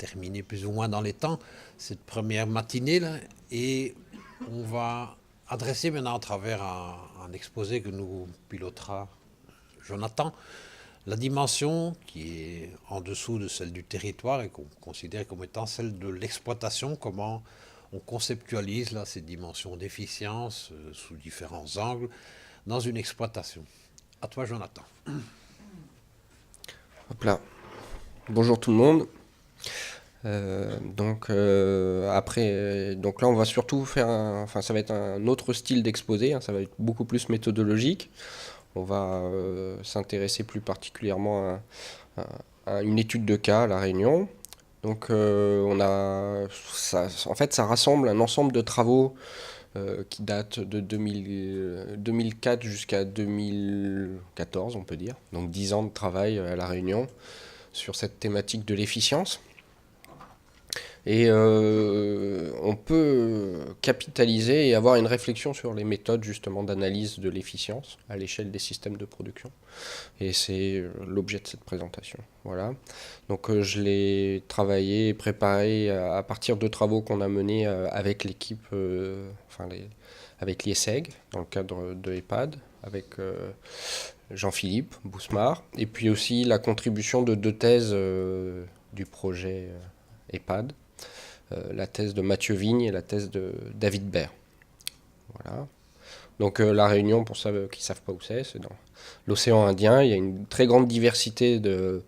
terminer plus ou moins dans les temps cette première matinée là, et on va adresser maintenant à travers un exposé que nous pilotera Jonathan, la dimension qui est en dessous de celle du territoire et qu'on considère comme étant celle de l'exploitation, comment on conceptualise là, ces dimensions d'efficience sous différents angles dans une exploitation. À toi, Jonathan. Hop là. Bonjour tout le monde. Donc là, on va surtout faire ça va être un autre style d'exposé, hein, ça va être beaucoup plus méthodologique. On va s'intéresser plus particulièrement à une étude de cas à La Réunion. Donc, en fait, ça rassemble un ensemble de travaux qui datent de 2004 jusqu'à 2014, on peut dire. Donc 10 ans de travail à La Réunion sur cette thématique de l'efficience. Et on peut capitaliser et avoir une réflexion sur les méthodes justement d'analyse de l'efficience à l'échelle des systèmes de production. Et c'est l'objet de cette présentation. Voilà. Donc je l'ai travaillé et préparé à partir de travaux qu'on a menés avec l'équipe, avec l'IESEG, dans le cadre de EHPAD, avec Jean-Philippe Bousmar, et puis aussi la contribution de 2 thèses du projet EHPAD. La thèse de Mathieu Vigne et la thèse de David Baird. Voilà. Donc La Réunion, pour ceux qui ne savent pas où c'est dans l'océan Indien. Il y a une très grande diversité de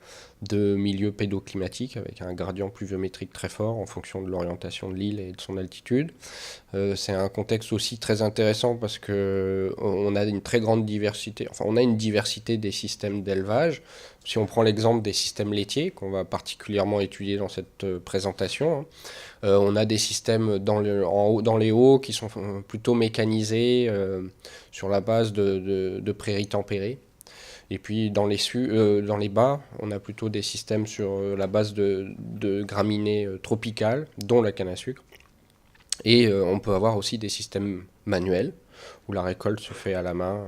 milieux pédoclimatiques avec un gradient pluviométrique très fort en fonction de l'orientation de l'île et de son altitude. C'est un contexte aussi très intéressant parce que on a une très grande diversité, enfin on a une diversité des systèmes d'élevage. Si on prend l'exemple des systèmes laitiers qu'on va particulièrement étudier dans cette présentation, on a des systèmes dans les hauts qui sont plutôt mécanisés sur la base de prairies tempérées. Et puis dans les bas, on a plutôt des systèmes sur la base de graminées tropicales, dont la canne à sucre. Et on peut avoir aussi des systèmes manuels, où la récolte se fait à la main.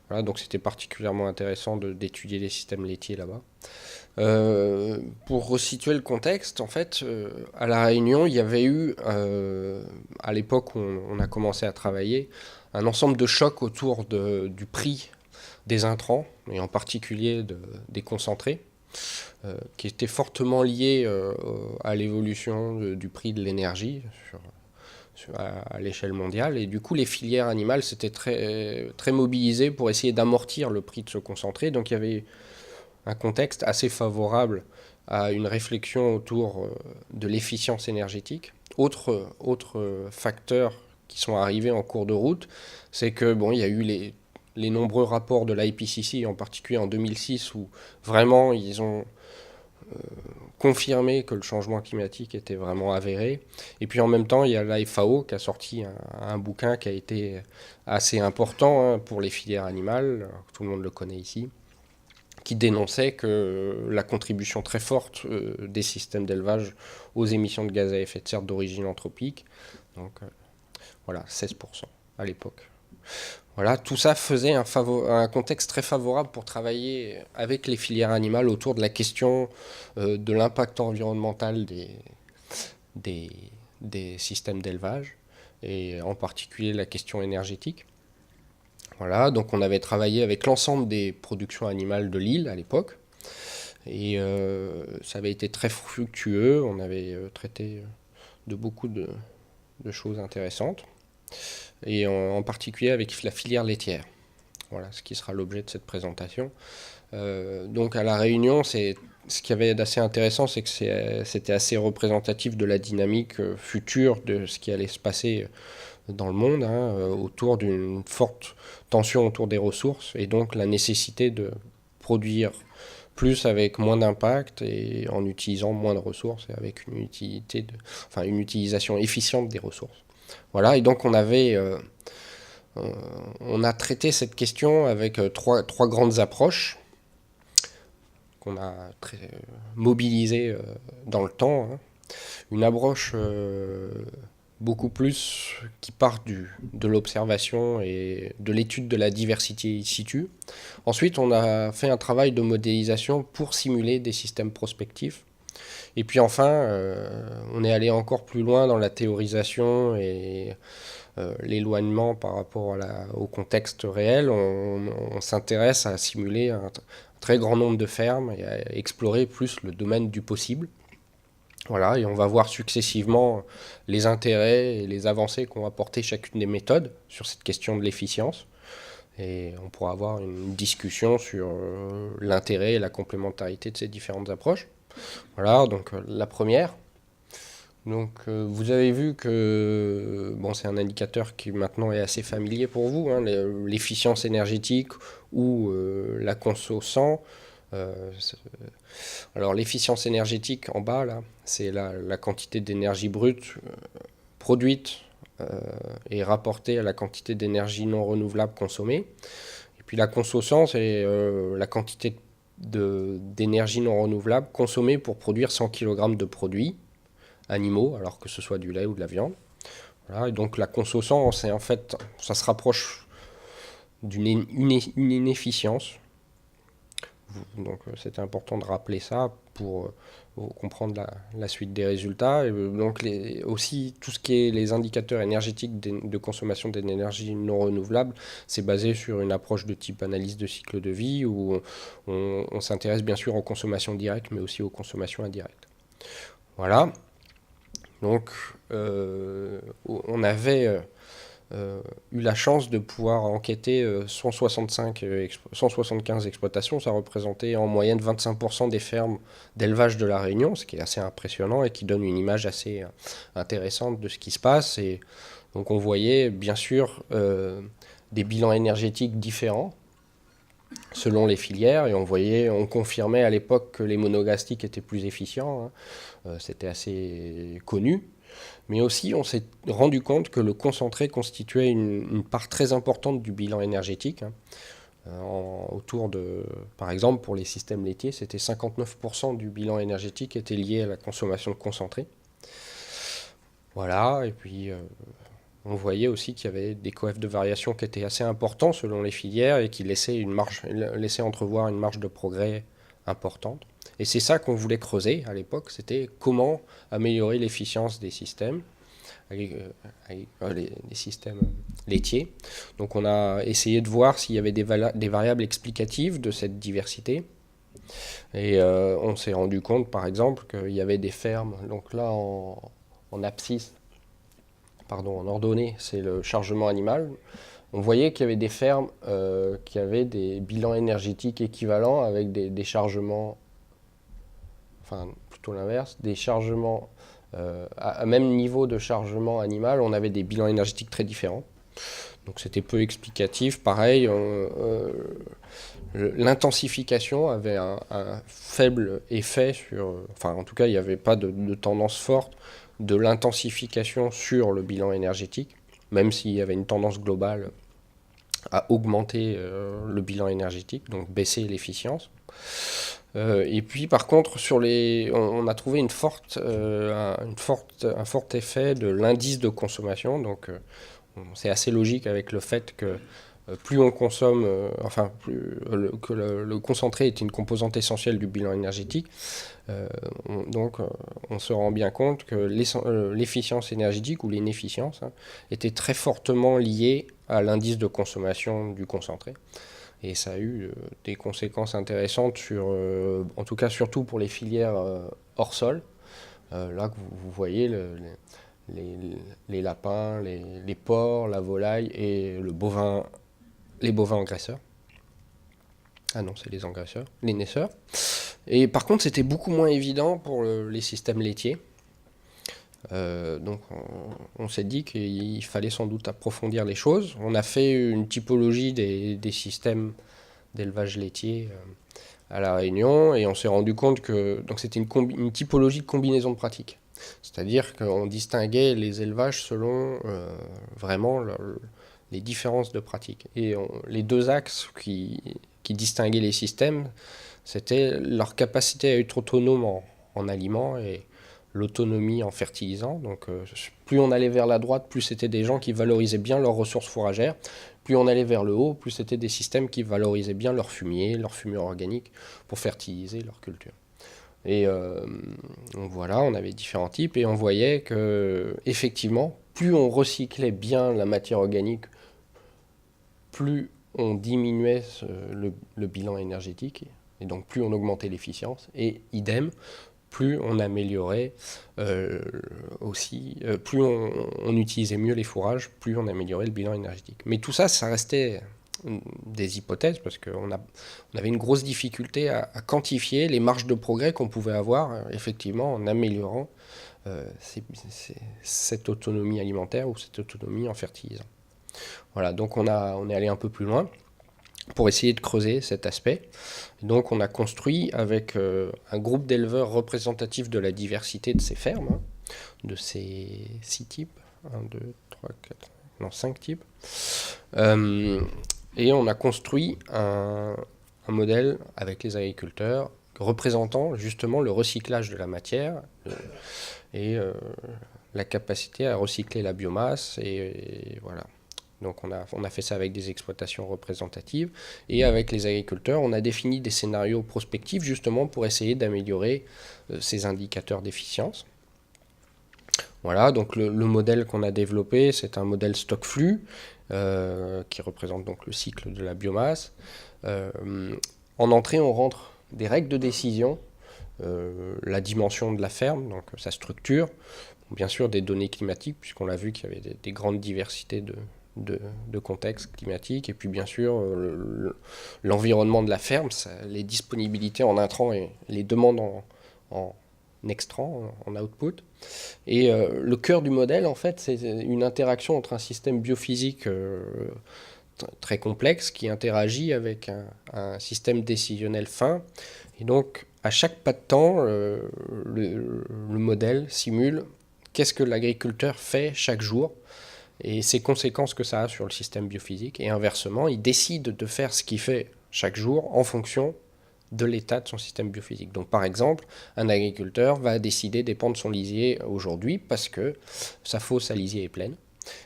Voilà, donc c'était particulièrement intéressant d'étudier les systèmes laitiers là-bas. Pour resituer le contexte, en fait, à La Réunion, il y avait eu, à l'époque où on a commencé à travailler, un ensemble de chocs autour du prix des intrants, et en particulier des concentrés, qui étaient fortement liés à l'évolution du prix de l'énergie à l'échelle mondiale. Et du coup, les filières animales s'étaient très, très mobilisées pour essayer d'amortir le prix de ce concentré. Donc il y avait un contexte assez favorable à une réflexion autour de l'efficience énergétique. Autre facteur qui sont arrivés en cours de route, c'est que il y a eu les nombreux rapports de l'IPCC, en particulier en 2006, où vraiment ils ont confirmé que le changement climatique était vraiment avéré. Et puis en même temps, il y a la FAO qui a sorti un bouquin qui a été assez important pour les filières animales, tout le monde le connaît ici, qui dénonçait que la contribution très forte des systèmes d'élevage aux émissions de gaz à effet de serre d'origine anthropique, donc voilà, 16% à l'époque. Voilà, tout ça faisait un contexte très favorable pour travailler avec les filières animales autour de la question de l'impact environnemental des systèmes d'élevage, et en particulier la question énergétique. Voilà, donc on avait travaillé avec l'ensemble des productions animales de l'île à l'époque, et ça avait été très fructueux, on avait traité de beaucoup de choses intéressantes, et en particulier avec la filière laitière. Voilà, ce qui sera l'objet de cette présentation. Donc à La Réunion, ce qui avait d'assez intéressant, c'est que c'était assez représentatif de la dynamique future de ce qui allait se passer dans le monde, autour d'une forte tension autour des ressources, et donc la nécessité de produire plus avec moins d'impact et en utilisant moins de ressources et avec une utilisation efficiente des ressources. Voilà, et donc on a traité cette question avec trois grandes approches qu'on a mobilisées dans le temps. Une approche beaucoup plus qui part de l'observation et de l'étude de la diversité in situ. Ensuite, on a fait un travail de modélisation pour simuler des systèmes prospectifs. Et puis enfin, on est allé encore plus loin dans la théorisation et l'éloignement par rapport au contexte réel. On s'intéresse à simuler un très grand nombre de fermes et à explorer plus le domaine du possible. Voilà, et on va voir successivement les intérêts et les avancées qu'ont apporté chacune des méthodes sur cette question de l'efficience. Et on pourra avoir une discussion sur l'intérêt et la complémentarité de ces différentes approches. Voilà, donc la première. Donc vous avez vu que bon, c'est un indicateur qui maintenant est assez familier pour vous, hein, l'efficience énergétique ou la conso 100. Alors l'efficience énergétique en bas, là, c'est la quantité d'énergie brute produite et rapportée à la quantité d'énergie non renouvelable consommée. Et puis la conso 100, c'est la quantité d'énergie non renouvelable consommée pour produire 100 kg de produits animaux, alors que ce soit du lait ou de la viande. Voilà, et donc la conso 100, c'est en fait, ça se rapproche d'une inefficience. Donc c'était important de rappeler ça pour comprendre la suite des résultats. Et donc aussi tout ce qui est les indicateurs énergétiques de consommation d'énergie non renouvelable, c'est basé sur une approche de type analyse de cycle de vie où on s'intéresse bien sûr aux consommations directes mais aussi aux consommations indirectes. Voilà. Donc on avait eu la chance de pouvoir enquêter 175 exploitations. Ça représentait en moyenne 25% des fermes d'élevage de la Réunion, ce qui est assez impressionnant et qui donne une image assez intéressante de ce qui se passe. Et donc on voyait bien sûr des bilans énergétiques différents selon les filières, et on confirmait à l'époque que les monogastriques étaient plus efficients, hein. C'était assez connu. Mais aussi, on s'est rendu compte que le concentré constituait une part très importante du bilan énergétique. Hein. Autour de, par exemple, pour les systèmes laitiers, c'était 59% du bilan énergétique était lié à la consommation de concentré. Voilà, et puis on voyait aussi qu'il y avait des coefs de variation qui étaient assez importants selon les filières et qui laissaient entrevoir une marge de progrès importante. Et c'est ça qu'on voulait creuser à l'époque, c'était comment améliorer l'efficience des systèmes, les systèmes laitiers. Donc on a essayé de voir s'il y avait des variables explicatives de cette diversité. Et on s'est rendu compte par exemple qu'il y avait des fermes, donc là en abscisse, en ordonnée, c'est le chargement animal. On voyait qu'il y avait des fermes qui avaient des bilans énergétiques équivalents avec des chargements, enfin plutôt l'inverse, des chargements à même niveau de chargement animal, on avait des bilans énergétiques très différents. Donc c'était peu explicatif. Pareil, l'intensification avait un faible effet sur... Enfin, en tout cas, il n'y avait pas de tendance forte de l'intensification sur le bilan énergétique, même s'il y avait une tendance globale à augmenter le bilan énergétique, donc baisser l'efficience. Et puis par contre, on a trouvé un fort effet de l'indice de consommation. Donc c'est assez logique avec le fait que plus on consomme, que le concentré est une composante essentielle du bilan énergétique. Donc on se rend bien compte que l'efficience énergétique ou l'inefficience était très fortement liée à l'indice de consommation du concentré. Et ça a eu des conséquences intéressantes en tout cas surtout pour les filières hors sol. Là vous voyez les lapins, les porcs, la volaille et les bovins engraisseurs. Ah non, c'est les engraisseurs, les naisseurs. Et par contre, c'était beaucoup moins évident pour les systèmes laitiers. Donc on s'est dit qu'il fallait sans doute approfondir les choses. On a fait une typologie des systèmes d'élevage laitier à La Réunion et on s'est rendu compte que c'était une typologie de combinaison de pratiques. C'est-à-dire qu'on distinguait les élevages selon vraiment les différences de pratiques. Et les deux axes qui distinguaient les systèmes, c'était leur capacité à être autonome en aliments et l'autonomie en fertilisant. Donc plus on allait vers la droite, plus c'était des gens qui valorisaient bien leurs ressources fourragères. Plus on allait vers le haut, plus c'était des systèmes qui valorisaient bien leur fumier organique pour fertiliser leur culture. Et donc voilà, on avait différents types et on voyait que effectivement, plus on recyclait bien la matière organique, plus on diminuait le bilan énergétique et donc plus on augmentait l'efficience. Et idem, plus on améliorait plus on utilisait mieux les fourrages, plus on améliorait le bilan énergétique. Mais tout ça, ça restait des hypothèses parce qu'on avait une grosse difficulté à quantifier les marges de progrès qu'on pouvait avoir effectivement en améliorant cette autonomie alimentaire ou cette autonomie en fertilisant. Voilà, donc on est allé un peu plus loin pour essayer de creuser cet aspect. Donc on a construit avec un groupe d'éleveurs représentatifs de la diversité de ces fermes, de ces 6 types, 1, 2, 3, 4, non 5 types. Et on a construit un modèle avec les agriculteurs représentant justement le recyclage de la matière et la capacité à recycler la biomasse et voilà. Donc on a fait ça avec des exploitations représentatives et avec les agriculteurs, on a défini des scénarios prospectifs justement pour essayer d'améliorer ces indicateurs d'efficience. Voilà, donc le modèle qu'on a développé, c'est un modèle stock-flux qui représente donc le cycle de la biomasse. En entrée, on rentre des règles de décision, la dimension de la ferme, donc sa structure, bien sûr des données climatiques, puisqu'on l'a vu qu'il y avait des grandes diversités de contextes climatiques, et puis bien sûr l'environnement de la ferme, les disponibilités en intrants et les demandes en extrants, en output. Et le cœur du modèle, en fait, c'est une interaction entre un système biophysique très complexe qui interagit avec un système décisionnel fin. Et donc, à chaque pas de temps, le modèle simule qu'est-ce que l'agriculteur fait chaque jour et ses conséquences que ça a sur le système biophysique. Et inversement, il décide de faire ce qu'il fait chaque jour en fonction de l'état de son système biophysique. Donc par exemple, un agriculteur va décider d'épandre son lisier aujourd'hui parce que sa fosse à lisier est pleine.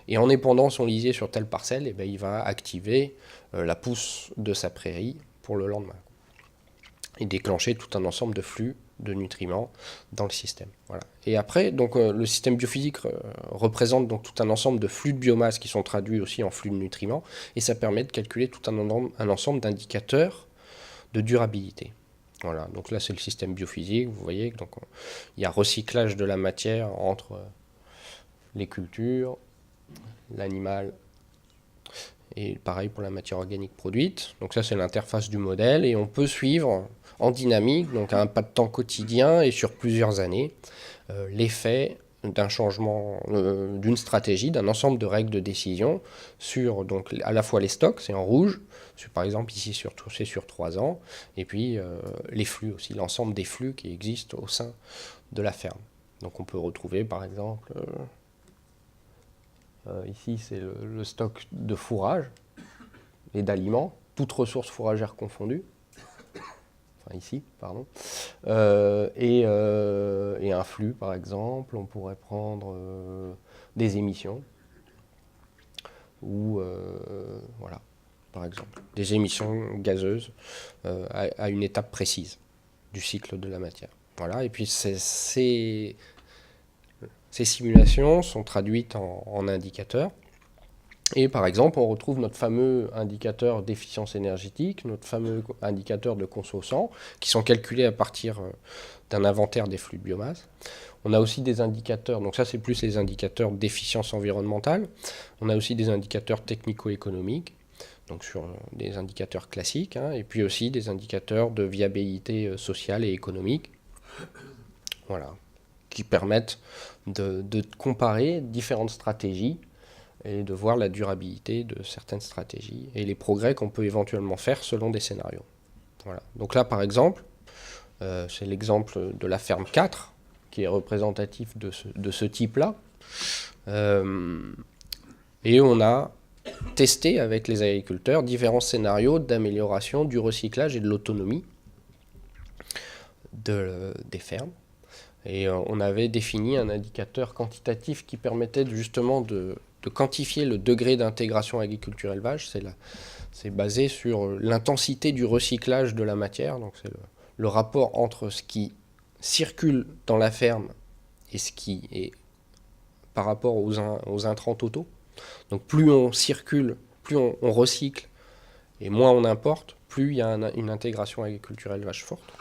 Et en épandant son lisier sur telle parcelle, eh bien, il va activer la pousse de sa prairie pour le lendemain. Et déclencher tout un ensemble de flux de nutriments dans le système. Voilà. Et après, donc, le système biophysique représente donc tout un ensemble de flux de biomasse qui sont traduits aussi en flux de nutriments, et ça permet de calculer tout un ensemble d'indicateurs de durabilité. Voilà, donc là c'est le système biophysique, vous voyez, donc il y a recyclage de la matière entre les cultures, l'animal, et pareil pour la matière organique produite. Donc ça c'est l'interface du modèle, et on peut suivre en dynamique, donc à un pas de temps quotidien et sur plusieurs années, l'effet d'un changement, d'une stratégie, d'un ensemble de règles de décision sur donc, à la fois les stocks, c'est en rouge, par exemple ici c'est sur 3 ans, et puis les flux aussi, l'ensemble des flux qui existent au sein de la ferme. Donc on peut retrouver par exemple, ici c'est le stock de fourrage et d'aliments, toutes ressources fourragères confondues, enfin ici, pardon, et un flux par exemple, on pourrait prendre des émissions, ou voilà, par exemple, des émissions gazeuses à une étape précise du cycle de la matière. Voilà, et puis ces simulations sont traduites en indicateurs. Et par exemple, on retrouve notre fameux indicateur d'efficience énergétique, notre fameux indicateur de conso-sang, qui sont calculés à partir d'un inventaire des flux de biomasse. On a aussi des indicateurs, donc ça c'est plus les indicateurs d'efficience environnementale. On a aussi des indicateurs technico-économiques, donc sur des indicateurs classiques, hein, et puis aussi des indicateurs de viabilité sociale et économique, voilà, qui permettent de comparer différentes stratégies et de voir la durabilité de certaines stratégies et les progrès qu'on peut éventuellement faire selon des scénarios. Voilà. Donc là, par exemple, c'est l'exemple de la ferme 4, qui est représentatif de ce type-là. Et on a testé avec les agriculteurs différents scénarios d'amélioration du recyclage et de l'autonomie des fermes. Et on avait défini un indicateur quantitatif qui permettait justement de quantifier le degré d'intégration agriculture-élevage. C'est basé sur l'intensité du recyclage de la matière, donc c'est le rapport entre ce qui circule dans la ferme et ce qui est par rapport aux intrants totaux. Donc plus on circule, plus on recycle et moins on importe, plus il y a une intégration agriculture-élevage forte.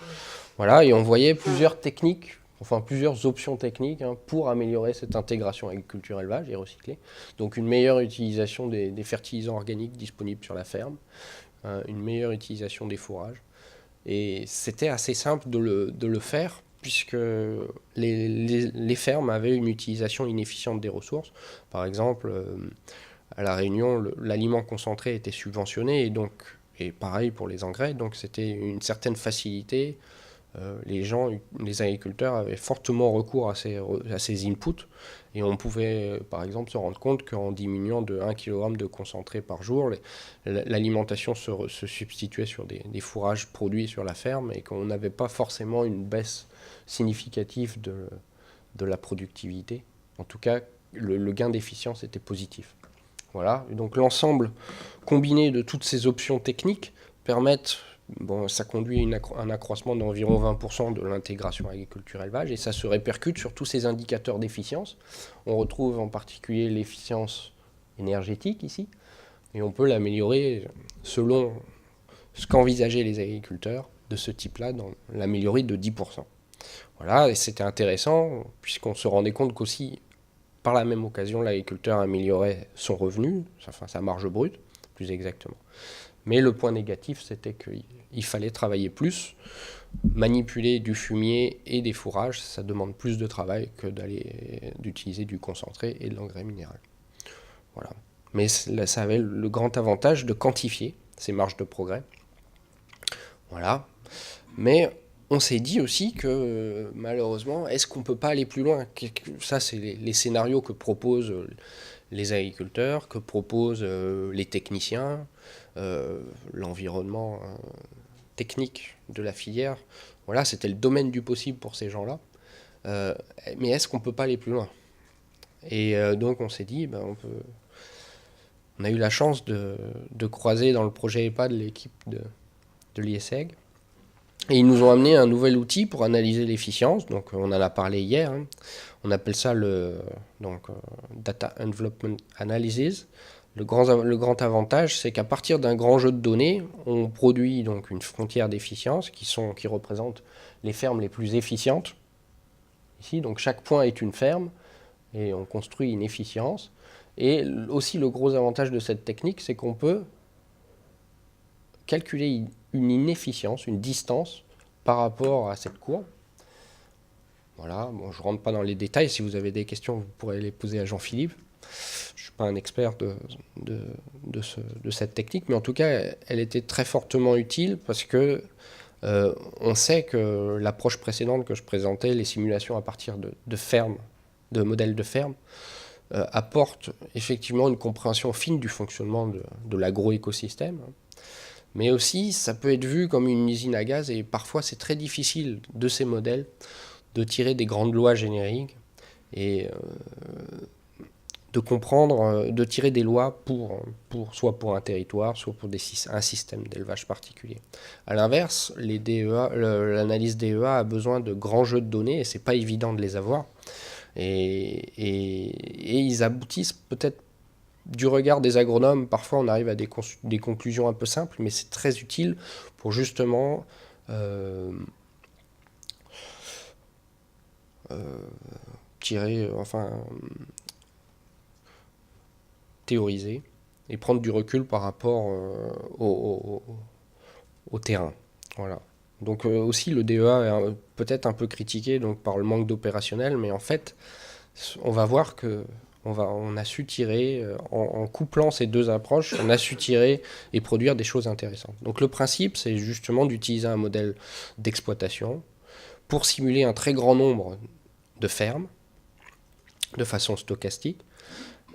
Voilà, et on voyait plusieurs techniques, enfin plusieurs options techniques pour améliorer cette intégration agriculture-élevage et recycler. Donc une meilleure utilisation des fertilisants organiques disponibles sur la ferme, une meilleure utilisation des fourrages. Et c'était assez simple de le faire, puisque les fermes avaient une utilisation inefficiente des ressources. Par exemple, à La Réunion, l'aliment concentré était subventionné, et pareil pour les engrais, donc c'était une certaine facilité. Les agriculteurs avaient fortement recours à ces inputs, et on pouvait par exemple se rendre compte qu'en diminuant de 1 kg de concentré par jour, l'alimentation se substituait sur des fourrages produits sur la ferme, et qu'on n'avait pas forcément une baisse significative de la productivité. En tout cas, le gain d'efficience était positif. Voilà, et donc l'ensemble combiné de toutes ces options techniques permettent, ça conduit à un accroissement d'environ 20% de l'intégration agriculture-élevage, et ça se répercute sur tous ces indicateurs d'efficience. On retrouve en particulier l'efficience énergétique ici, et on peut l'améliorer selon ce qu'envisageaient les agriculteurs de ce type-là, l'améliorer de 10%. Voilà, et c'était intéressant, puisqu'on se rendait compte qu'aussi, par la même occasion, l'agriculteur améliorait son revenu, enfin sa marge brute, plus exactement. Mais le point négatif, c'était qu'il fallait travailler plus. Manipuler du fumier et des fourrages, ça demande plus de travail que d'utiliser du concentré et de l'engrais minéral. Voilà. Mais ça avait le grand avantage de quantifier ces marges de progrès. Voilà. Mais on s'est dit aussi que malheureusement, est-ce qu'on ne peut pas aller plus loin? Ça, c'est les scénarios que proposent les agriculteurs, que proposent les techniciens, l'environnement technique de la filière. Voilà, c'était le domaine du possible pour ces gens-là. Mais est-ce qu'on ne peut pas aller plus loin? Et donc on s'est dit, on a eu la chance de croiser dans le projet EPA de l'équipe de l'ISEG. Et ils nous ont amené un nouvel outil pour analyser l'efficience. Donc on en a parlé hier. On appelle ça Data Envelopment Analysis. Le grand avantage, c'est qu'à partir d'un grand jeu de données, on produit donc une frontière d'efficience qui représente les fermes les plus efficientes. Ici, donc chaque point est une ferme et on construit une efficience. Et aussi le gros avantage de cette technique, c'est qu'on peut calculer une inefficience, une distance par rapport à cette courbe. Voilà, je ne rentre pas dans les détails. Si vous avez des questions, vous pourrez les poser à Jean-Philippe. Je ne suis pas un expert de cette technique, mais en tout cas, elle était très fortement utile parce que on sait que l'approche précédente que je présentais, les simulations à partir de fermes, de modèles de ferme, apporte effectivement une compréhension fine du fonctionnement de l'agroécosystème. Mais aussi, ça peut être vu comme une usine à gaz, et parfois c'est très difficile de ces modèles de tirer des grandes lois génériques et de comprendre, de tirer des lois soit pour un territoire, soit pour un système d'élevage particulier. A l'inverse, l'analyse DEA a besoin de grands jeux de données, et c'est pas évident de les avoir. Et ils aboutissent peut-être du regard des agronomes. Parfois on arrive à des conclusions un peu simples, mais c'est très utile pour justement théoriser et prendre du recul par rapport au terrain. Voilà. Donc aussi le DEA est peut-être un peu critiqué par le manque d'opérationnel, mais en fait on va voir que on a su tirer, en couplant ces deux approches, on a su tirer et produire des choses intéressantes. Donc le principe, c'est justement d'utiliser un modèle d'exploitation pour simuler un très grand nombre de fermes de façon stochastique,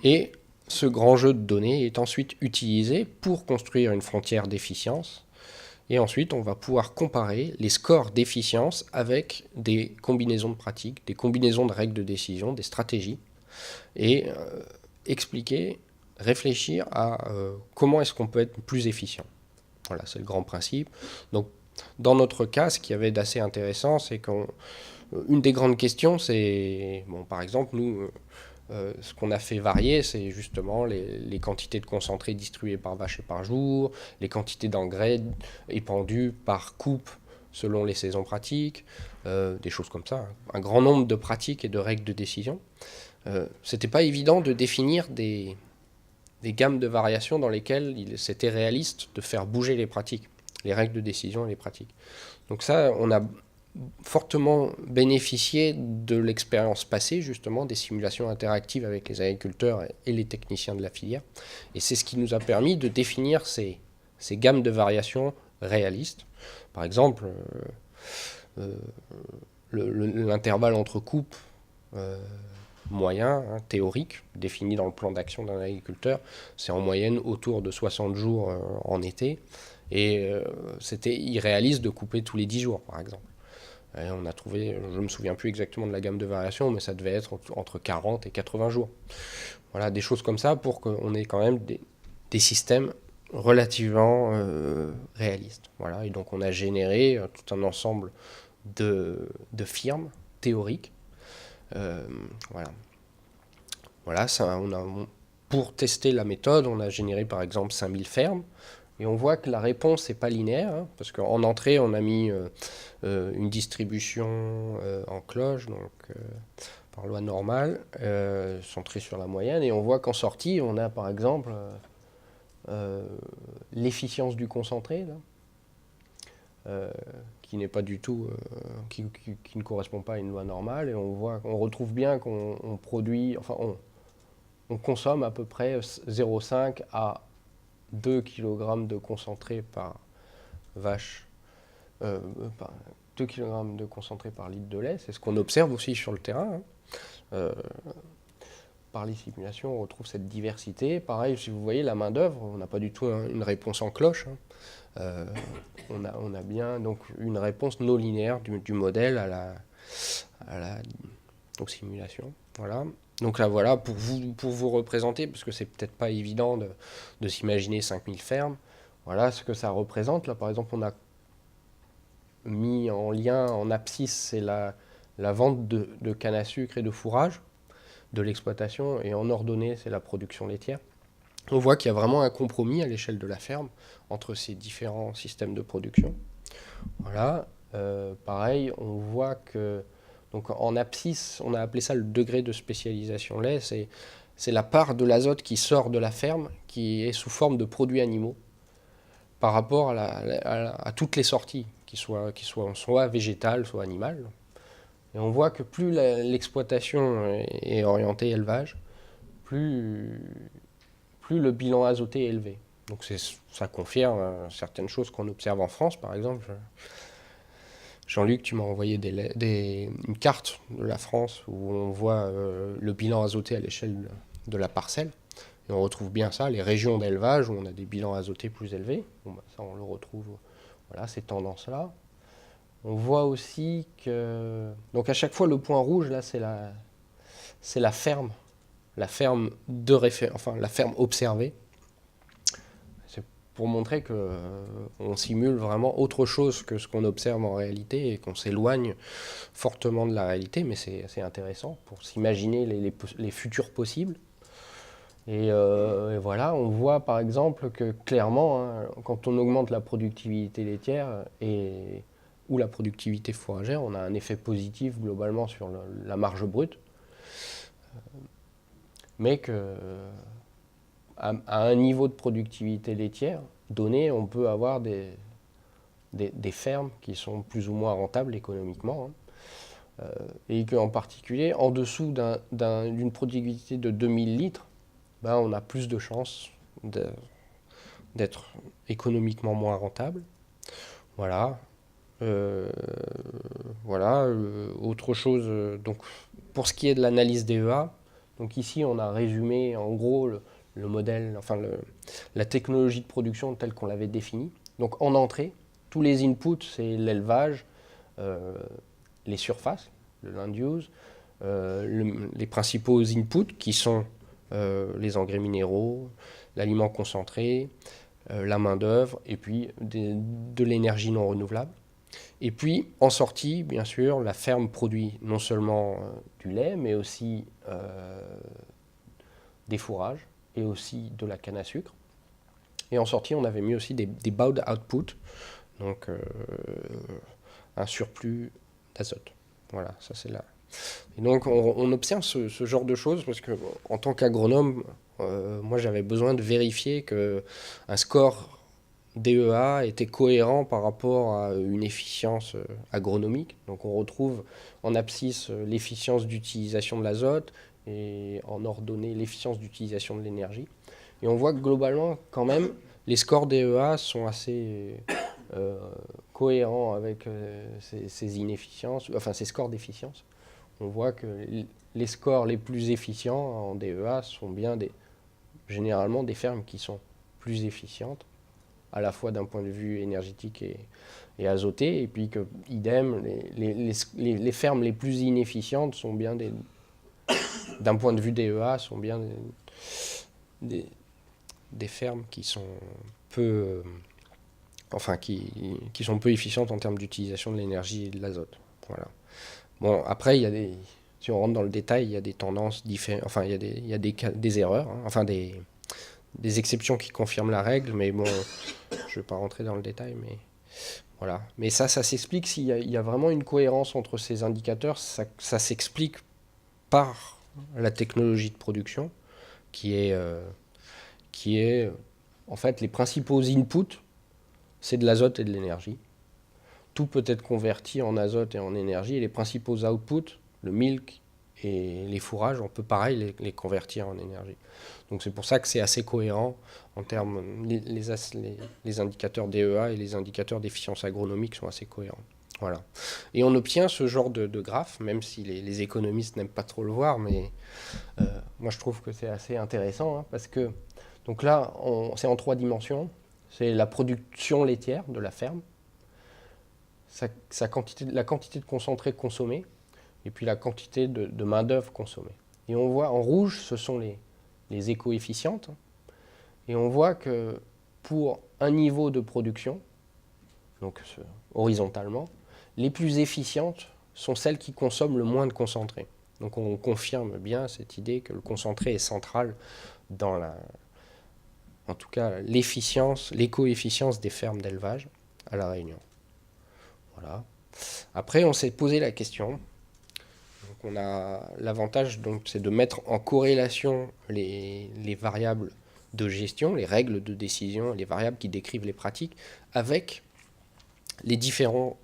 et ce grand jeu de données est ensuite utilisé pour construire une frontière d'efficience. Et ensuite, on va pouvoir comparer les scores d'efficience avec des combinaisons de pratiques, des combinaisons de règles de décision, des stratégies, et réfléchir à comment est-ce qu'on peut être plus efficient. Voilà, c'est le grand principe. Donc, dans notre cas, ce qui avait d'assez intéressant, c'est qu'on une des grandes questions, c'est, bon, par exemple, nous, ce qu'on a fait varier, c'est justement les quantités de concentré distribuées par vache et par jour, les quantités d'engrais épandues par coupe selon les saisons pratiques, des choses comme ça, hein. Un grand nombre de pratiques et de règles de décision. C'était pas évident de définir des gammes de variations dans lesquelles c'était réaliste de faire bouger les pratiques, les règles de décision et les pratiques. Donc ça, on a fortement bénéficié de l'expérience passée, justement, des simulations interactives avec les agriculteurs et les techniciens de la filière. Et c'est ce qui nous a permis de définir ces gammes de variations réalistes. Par exemple, l'intervalle entre coupes moyen, hein, théorique, défini dans le plan d'action d'un agriculteur, c'est en moyenne autour de 60 jours en été. Et c'était irréaliste de couper tous les 10 jours, par exemple. Et on a trouvé, je ne me souviens plus exactement de la gamme de variations, mais ça devait être entre 40 et 80 jours. Voilà, des choses comme ça pour qu'on ait quand même des systèmes relativement réalistes. Voilà, et donc on a généré tout un ensemble de firmes théoriques. Voilà. Voilà, ça, pour tester la méthode, on a généré par exemple 5000 fermes. Et on voit que la réponse n'est pas linéaire, hein, parce qu'en entrée, on a mis une distribution en cloche, donc par loi normale, centrée sur la moyenne. Et on voit qu'en sortie, on a par exemple l'efficience du concentré, là, qui n'est pas du tout, qui ne correspond pas à une loi normale. Et on retrouve bien qu'on produit, enfin on consomme à peu près 0,5 à 2 kg de concentré par vache, 2 kg de concentré par litre de lait. C'est ce qu'on observe aussi sur le terrain, hein. Par les simulations, on retrouve cette diversité. Pareil, si vous voyez la main-d'œuvre, on n'a pas du tout une réponse en cloche, hein. On a bien donc une réponse non linéaire du modèle à la aux simulations. Voilà. Donc là, voilà, pour vous représenter, parce que c'est peut-être pas évident de s'imaginer 5000 fermes, voilà ce que ça représente. Là, par exemple, on a mis en lien, en abscisse, c'est la vente de canne à sucre et de fourrage de l'exploitation, et en ordonnée, c'est la production laitière. On voit qu'il y a vraiment un compromis à l'échelle de la ferme entre ces différents systèmes de production. Voilà. Pareil, on voit que donc en abscisse, on a appelé ça le degré de spécialisation lait. C'est la part de l'azote qui sort de la ferme, qui est sous forme de produits animaux, par rapport à toutes les sorties, qui soient soit végétales, soit animales. Et on voit que plus l'exploitation est orientée élevage, plus le bilan azoté est élevé. Donc ça confirme certaines choses qu'on observe en France, par exemple. Jean-Luc, tu m'as envoyé une carte de la France où on voit le bilan azoté à l'échelle de la parcelle. Et on retrouve bien ça, les régions d'élevage où on a des bilans azotés plus élevés. Bon, bah, ça, on le retrouve, voilà, ces tendances-là. On voit aussi que... Donc à chaque fois, le point rouge, là, c'est la ferme. La ferme la ferme observée. Pour montrer qu'on simule vraiment autre chose que ce qu'on observe en réalité et qu'on s'éloigne fortement de la réalité, mais c'est assez intéressant pour s'imaginer les futurs possibles. Et voilà, on voit par exemple que clairement, hein, quand on augmente la productivité laitière ou la productivité fourragère, on a un effet positif globalement sur la marge brute, mais que... à un niveau de productivité laitière donné, on peut avoir des fermes qui sont plus ou moins rentables économiquement, hein, et qu'en particulier, en dessous d'une productivité de 2000 litres, ben, on a plus de chances d'être économiquement moins rentable. Voilà. Voilà. Autre chose, donc, pour ce qui est de l'analyse DEA, donc ici on a résumé en gros le modèle, enfin la technologie de production telle qu'on l'avait définie. Donc en entrée, tous les inputs, c'est l'élevage, les surfaces, le land use, les principaux inputs qui sont les engrais minéraux, l'aliment concentré, la main-d'œuvre et puis de l'énergie non renouvelable. Et puis, en sortie, bien sûr, la ferme produit non seulement du lait, mais aussi des fourrages et aussi de la canne à sucre. Et en sortie, on avait mis aussi des bowed output, donc un surplus d'azote. Voilà, ça c'est là. Et donc on observe ce genre de choses parce que en tant qu'agronome, moi j'avais besoin de vérifier que un score DEA était cohérent par rapport à une efficience agronomique. Donc on retrouve en abscisse l'efficience d'utilisation de l'azote et en ordonnée l'efficience d'utilisation de l'énergie. Et on voit que globalement, quand même, les scores DEA sont assez euh, cohérents avec ces inefficiences, enfin ces scores d'efficience. On voit que les scores les plus efficients en DEA sont bien généralement des fermes qui sont plus efficientes, à la fois d'un point de vue énergétique et azoté, et puis que, idem, les fermes les plus inefficientes sont bien d'un point de vue DEA, sont bien des fermes qui sont peu, enfin, qui sont peu efficientes en termes d'utilisation de l'énergie et de l'azote. Voilà. Bon, après, si on rentre dans le détail, il y a des tendances différentes, enfin, il y a des erreurs, hein, enfin, des exceptions qui confirment la règle, mais bon, je ne vais pas rentrer dans le détail, mais voilà. Mais ça s'explique il y a vraiment une cohérence entre ces indicateurs, ça s'explique par la technologie de production, qui est, en fait, les principaux inputs, c'est de l'azote et de l'énergie. Tout peut être converti en azote et en énergie, et les principaux outputs, le milk et les fourrages, on peut pareil les convertir en énergie. Donc c'est pour ça que c'est assez cohérent en termes, les indicateurs DEA et les indicateurs d'efficience agronomique sont assez cohérents. Voilà. Et on obtient ce genre de graphe, même si les économistes n'aiment pas trop le voir, mais moi je trouve que c'est assez intéressant, hein, parce que donc là, c'est en 3 dimensions. C'est la production laitière de la ferme, la quantité de concentré consommé, et puis la quantité de main-d'œuvre consommée. Et on voit en rouge, ce sont les éco-efficientes. Et on voit que pour un niveau de production, donc horizontalement, les plus efficientes sont celles qui consomment le moins de concentré. Donc on confirme bien cette idée que le concentré est central dans en tout cas l'efficience, l'éco-efficience des fermes d'élevage à La Réunion. Voilà. Après, on s'est posé la question. Donc on a l'avantage, c'est de mettre en corrélation les variables de gestion, les règles de décision, les variables qui décrivent les pratiques, avec les différents,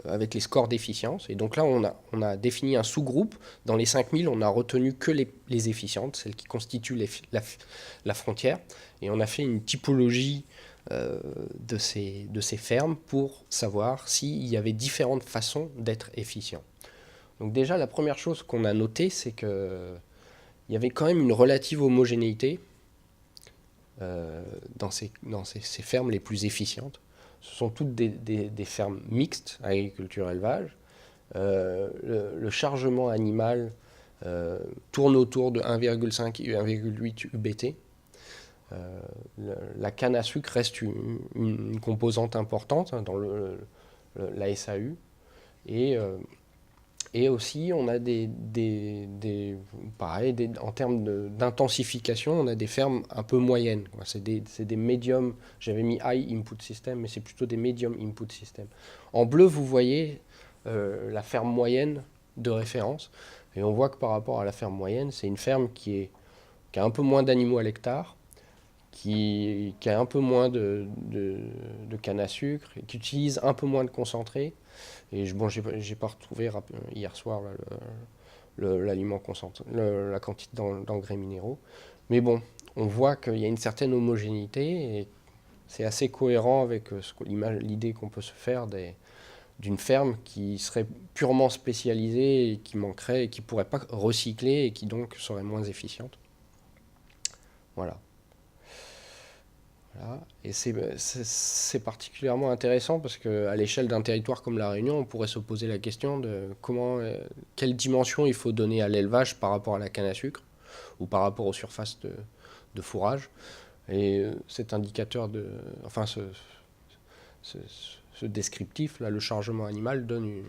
avec les scores d'efficience. Et donc là, on a défini un sous-groupe. Dans les 5000, on a retenu que les efficientes, celles qui constituent la frontière. Et on a fait une typologie de ces fermes pour savoir s'il y avait différentes façons d'être efficient. Donc déjà, la première chose qu'on a notée, c'est qu'il y avait quand même une relative homogénéité dans ces fermes les plus efficientes. Ce sont toutes des fermes mixtes, agriculture-élevage. Le chargement animal tourne autour de 1,5 et 1,8 UBT. La canne à sucre reste une composante importante dans la SAU. Et aussi, on a pareil, en termes d'intensification, on a des fermes un peu moyennes. C'est des medium, j'avais mis high input system, mais c'est plutôt des medium input system. En bleu, vous voyez la ferme moyenne de référence. Et on voit que par rapport à la ferme moyenne, c'est une ferme qui a un peu moins d'animaux à l'hectare, qui a un peu moins de canne à sucre, qui utilise un peu moins de concentré. Et j'ai pas retrouvé hier soir l'aliment concentré, la quantité d'engrais minéraux. Mais bon, on voit qu'il y a une certaine homogénéité et c'est assez cohérent avec l'idée qu'on peut se faire d'une ferme qui serait purement spécialisée et qui manquerait et qui pourrait pas recycler et qui donc serait moins efficiente. Voilà. Voilà. Et c'est particulièrement intéressant parce qu'à l'échelle d'un territoire comme La Réunion, on pourrait se poser la question de quelle dimension il faut donner à l'élevage par rapport à la canne à sucre ou par rapport aux surfaces de fourrage. Et cet indicateur ce descriptif, là, le chargement animal, donne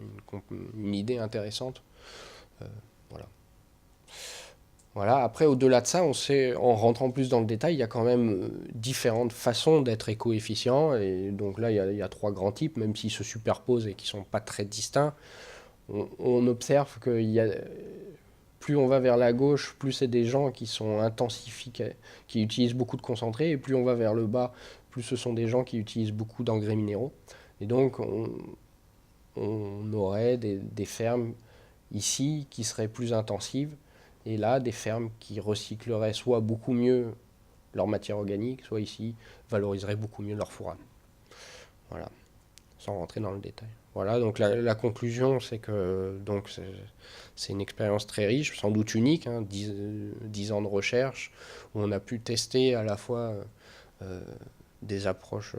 une idée intéressante. Voilà. Voilà. Après, au-delà de ça, on sait, en rentrant plus dans le détail, il y a quand même différentes façons d'être éco-efficient. Et donc là, il y a 3 grands types, même s'ils se superposent et qui ne sont pas très distincts. On observe qu'il y a, plus on va vers la gauche, plus c'est des gens qui sont intensifiés, qui utilisent beaucoup de concentrés, et plus on va vers le bas, plus ce sont des gens qui utilisent beaucoup d'engrais minéraux. Et donc, on aurait des fermes ici qui seraient plus intensives, et là, des fermes qui recycleraient soit beaucoup mieux leur matière organique, soit ici, valoriseraient beaucoup mieux leur fourrage. Voilà, sans rentrer dans le détail. Voilà, donc la conclusion, c'est que c'est une expérience très riche, sans doute unique, 10 ans de recherche, où on a pu tester à la fois des approches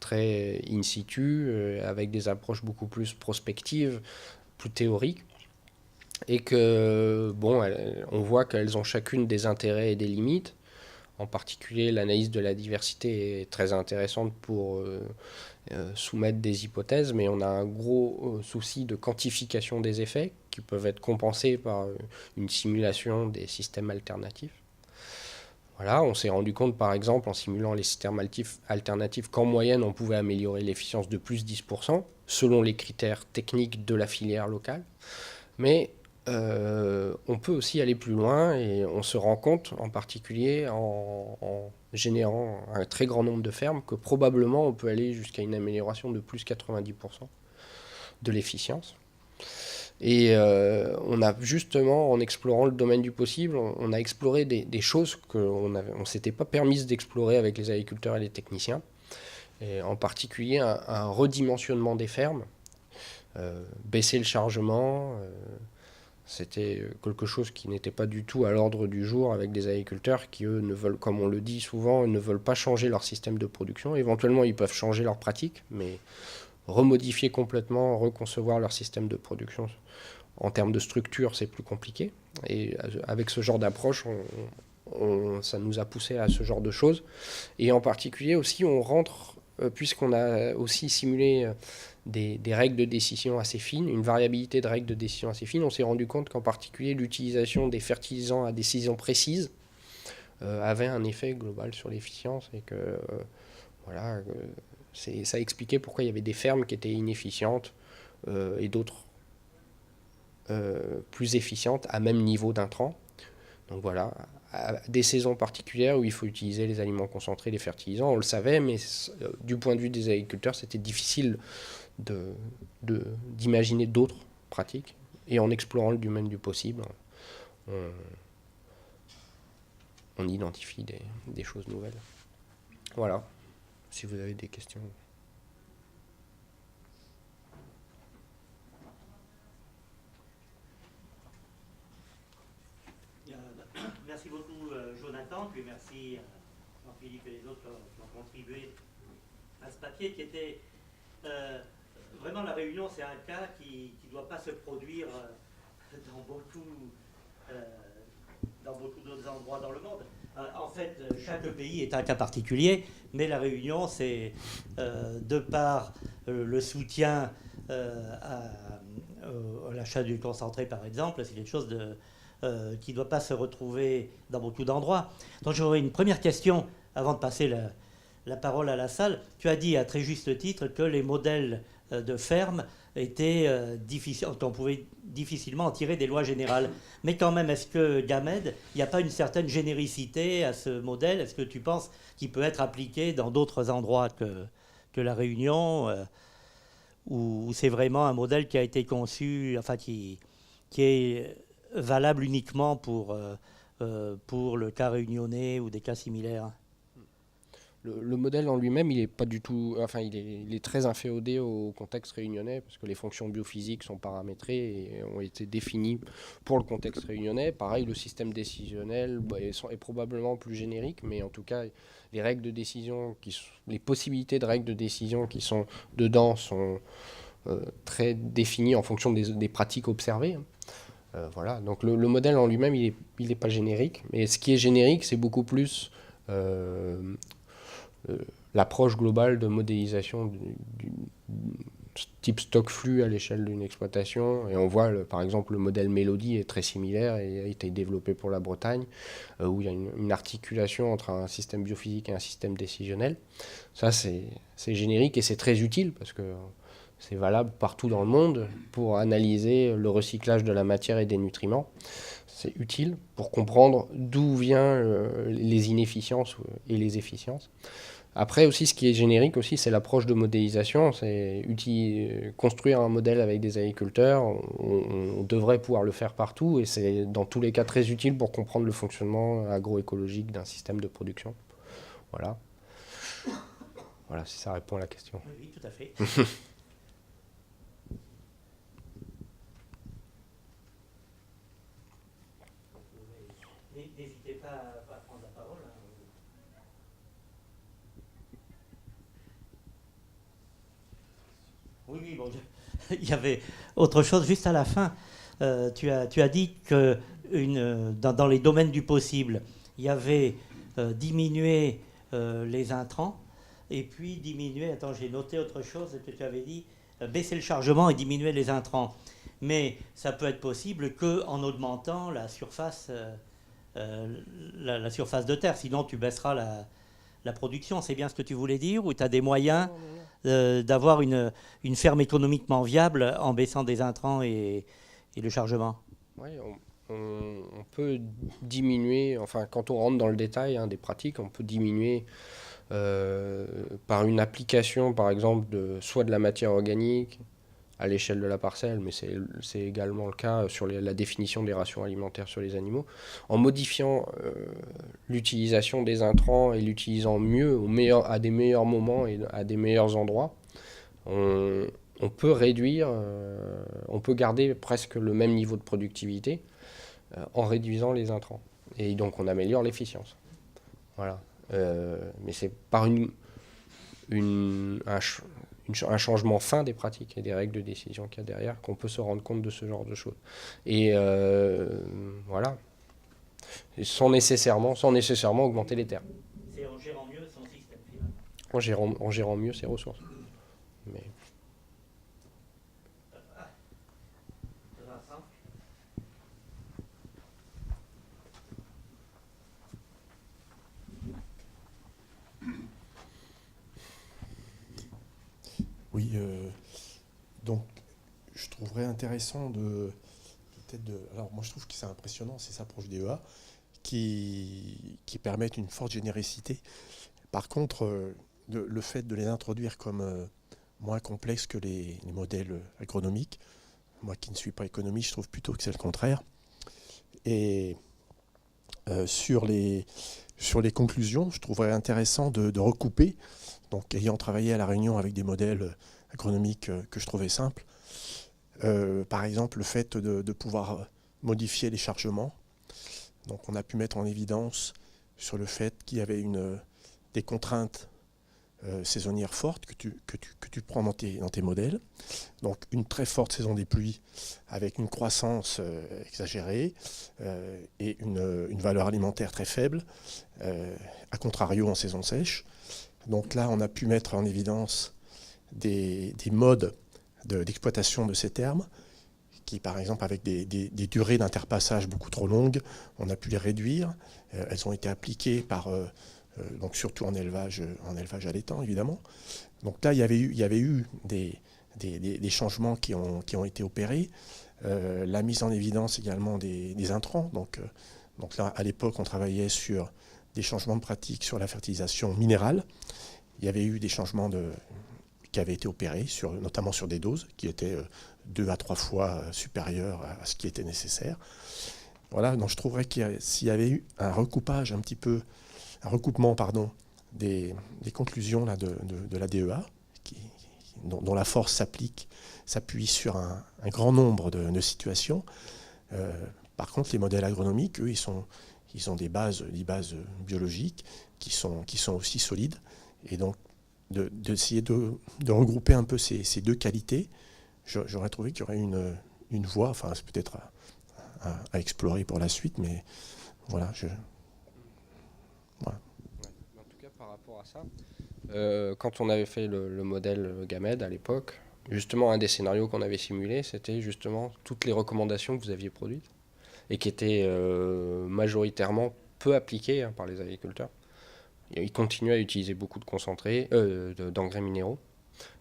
très in situ, avec des approches beaucoup plus prospectives, plus théoriques, et que, bon, on voit qu'elles ont chacune des intérêts et des limites. En particulier, l'analyse de la diversité est très intéressante pour soumettre des hypothèses, mais on a un gros souci de quantification des effets qui peuvent être compensés par une simulation des systèmes alternatifs. Voilà, on s'est rendu compte, par exemple, en simulant les systèmes alternatifs, qu'en moyenne, on pouvait améliorer l'efficience de plus 10%, selon les critères techniques de la filière locale. Mais on peut aussi aller plus loin, et on se rend compte, en particulier en générant un très grand nombre de fermes, que probablement on peut aller jusqu'à une amélioration de plus 90% de l'efficience. Et on a justement, en explorant le domaine du possible, on a exploré des choses qu'on ne s'était pas permis d'explorer avec les agriculteurs et les techniciens, et en particulier un redimensionnement des fermes, baisser le chargement. C'était quelque chose qui n'était pas du tout à l'ordre du jour avec des agriculteurs qui, eux, ne veulent, comme on le dit souvent, ne veulent pas changer leur système de production. Éventuellement, ils peuvent changer leurs pratiques, mais remodifier complètement, reconcevoir leur système de production en termes de structure, c'est plus compliqué. Et avec ce genre d'approche, ça nous a poussé à ce genre de choses. Et en particulier aussi, on rentre, puisqu'on a aussi simulé des règles de décision assez fines, une variabilité de règles de décision assez fine, on s'est rendu compte qu'en particulier l'utilisation des fertilisants à décision précise avait un effet global sur l'efficience, et que voilà, ça expliquait pourquoi il y avait des fermes qui étaient inefficientes et d'autres plus efficientes à même niveau d'intrants. Donc voilà, à des saisons particulières où il faut utiliser les aliments concentrés, les fertilisants, on le savait, mais du point de vue des agriculteurs, c'était difficile d'imaginer d'autres pratiques. Et en explorant le domaine du possible, on identifie des choses nouvelles. Voilà, si vous avez des questions. Merci beaucoup Jonathan, puis merci Jean-Philippe et les autres qui ont contribué à ce papier qui était vraiment la Réunion, c'est un cas qui ne doit pas se produire dans beaucoup d'autres endroits dans le monde. En fait, chaque pays est un cas particulier, mais la Réunion, c'est de par le soutien à l'achat du concentré, par exemple, c'est quelque chose qui ne doit pas se retrouver dans beaucoup d'endroits. Donc j'aurais une première question avant de passer la parole à la salle. Tu as dit à très juste titre que les modèles de ferme étaient difficiles, qu'on pouvait difficilement en tirer des lois générales. Mais quand même, est-ce que, Gamed, il n'y a pas une certaine généricité à ce modèle? Est-ce que tu penses qu'il peut être appliqué dans d'autres endroits que la Réunion, où c'est vraiment un modèle qui a été conçu, enfin qui est valable uniquement pour le cas réunionnais ou des cas similaires? Le modèle en lui-même, il est pas du tout, enfin, il est très inféodé au contexte réunionnais, parce que les fonctions biophysiques sont paramétrées et ont été définies pour le contexte réunionnais. Pareil, le système décisionnel est probablement plus générique, mais en tout cas, les règles de décision, les possibilités de règles de décision qui sont dedans sont très définies en fonction des pratiques observées. Voilà, donc le modèle en lui-même, il est pas générique, mais ce qui est générique, c'est beaucoup plus l'approche globale de modélisation du type stock flux à l'échelle d'une exploitation. Et on voit, par exemple, le modèle Mélodie est très similaire et a été développé pour la Bretagne, où il y a une articulation entre un système biophysique et un système décisionnel. Ça, c'est générique et c'est très utile parce que c'est valable partout dans le monde pour analyser le recyclage de la matière et des nutriments. C'est utile pour comprendre d'où viennent les inefficiences et les efficiences. Après aussi, ce qui est générique aussi, c'est l'approche de modélisation. C'est construire un modèle avec des agriculteurs. On devrait pouvoir le faire partout et c'est dans tous les cas très utile pour comprendre le fonctionnement agroécologique d'un système de production. Voilà. Voilà, si ça répond à la question. Oui, tout à fait. N'hésitez pas à prendre la parole. Oui, bon, il y avait autre chose juste à la fin. Tu as dit que dans les domaines du possible, il y avait diminué les intrants et puis diminuer, attends, j'ai noté autre chose que tu avais dit, baisser le chargement et diminuer les intrants. Mais ça peut être possible qu'en augmentant la surface, la surface de terre, sinon tu baisseras la production. C'est bien ce que tu voulais dire, ou tu as des moyens d'avoir une ferme économiquement viable en baissant des intrants et le chargement? Oui, on peut diminuer, enfin quand on rentre dans le détail des pratiques, on peut diminuer par une application par exemple soit de la matière organique à l'échelle de la parcelle, mais c'est également le cas sur la définition des rations alimentaires sur les animaux, en modifiant l'utilisation des intrants et l'utilisant mieux, à des meilleurs moments et à des meilleurs endroits. On peut réduire, on peut garder presque le même niveau de productivité en réduisant les intrants. Et donc on améliore l'efficience. Voilà. Mais c'est par un changement fin des pratiques et des règles de décision qu'il y a derrière qu'on peut se rendre compte de ce genre de choses. Et voilà. Et sans nécessairement augmenter les terres. C'est en gérant mieux son système final. En gérant mieux ses ressources. Mais... Oui, donc je trouverais intéressant alors moi je trouve que c'est impressionnant ces approches DEA qui permettent une forte généricité. Par contre, le fait de les introduire comme moins complexes que les modèles agronomiques, moi qui ne suis pas économiste, je trouve plutôt que c'est le contraire. Et sur les conclusions, je trouverais intéressant de recouper. Donc, ayant travaillé à La Réunion avec des modèles agronomiques que je trouvais simples, par exemple, le fait de pouvoir modifier les chargements. Donc, on a pu mettre en évidence sur le fait qu'il y avait des contraintes saisonnières fortes que tu prends dans tes modèles. Donc, une très forte saison des pluies avec une croissance exagérée et une valeur alimentaire très faible, à contrario en saison sèche. Donc là, on a pu mettre en évidence des modes d'exploitation de ces termes qui, par exemple, avec des durées d'interpassage beaucoup trop longues, on a pu les réduire. Elles ont été appliquées donc surtout en élevage allaitant, évidemment. Donc là, il y avait eu des changements qui ont été opérés. La mise en évidence également des intrants. Donc là, à l'époque, on travaillait sur des changements de pratique sur la fertilisation minérale. Il y avait eu des changements qui avaient été opérés, notamment sur des doses qui étaient 2 à 3 fois supérieures à ce qui était nécessaire. Voilà, donc je trouverais s'il y avait eu un recoupement des conclusions là, de la DEA, dont la force s'appuie sur un grand nombre de situations. Par contre, les modèles agronomiques, eux, ils ont des bases biologiques qui sont aussi solides. Et donc, d'essayer de regrouper un peu ces deux qualités, j'aurais trouvé qu'il y aurait une voie, enfin, c'est peut-être à explorer pour la suite, mais voilà. Voilà. En tout cas, par rapport à ça, Quand on avait fait le modèle GAMED à l'époque, justement, un des scénarios qu'on avait simulé, c'était justement toutes les recommandations que vous aviez produites et qui étaient majoritairement peu appliquées par les agriculteurs. Ils continuaient à utiliser beaucoup de concentrés, d'engrais minéraux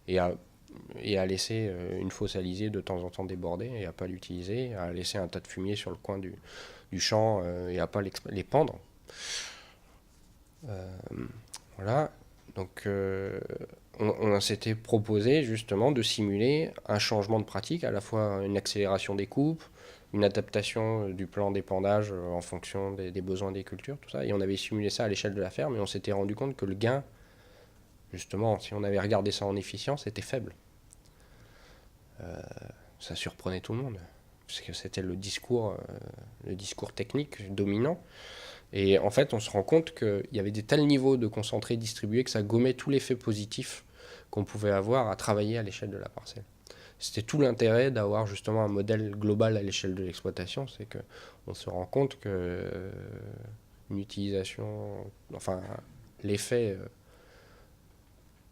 et à laisser une fosse alizée de temps en temps déborder et à pas l'utiliser, à laisser un tas de fumier sur le coin du champ et à pas les pendre. Voilà. Donc on s'était proposé justement de simuler un changement de pratique, à la fois une accélération des coupes, une adaptation du plan d'épandage en fonction des besoins des cultures, tout ça. Et on avait simulé ça à l'échelle de la ferme et on s'était rendu compte que le gain, justement, si on avait regardé ça en efficience, était faible. Ça surprenait tout le monde, parce que c'était le discours technique dominant. Et en fait, on se rend compte qu'il y avait des tels niveaux de concentrés distribués que ça gommait tout l'effet positif qu'on pouvait avoir à travailler à l'échelle de la parcelle. C'était tout l'intérêt d'avoir justement un modèle global à l'échelle de l'exploitation, c'est qu'on se rend compte que une utilisation, enfin l'effet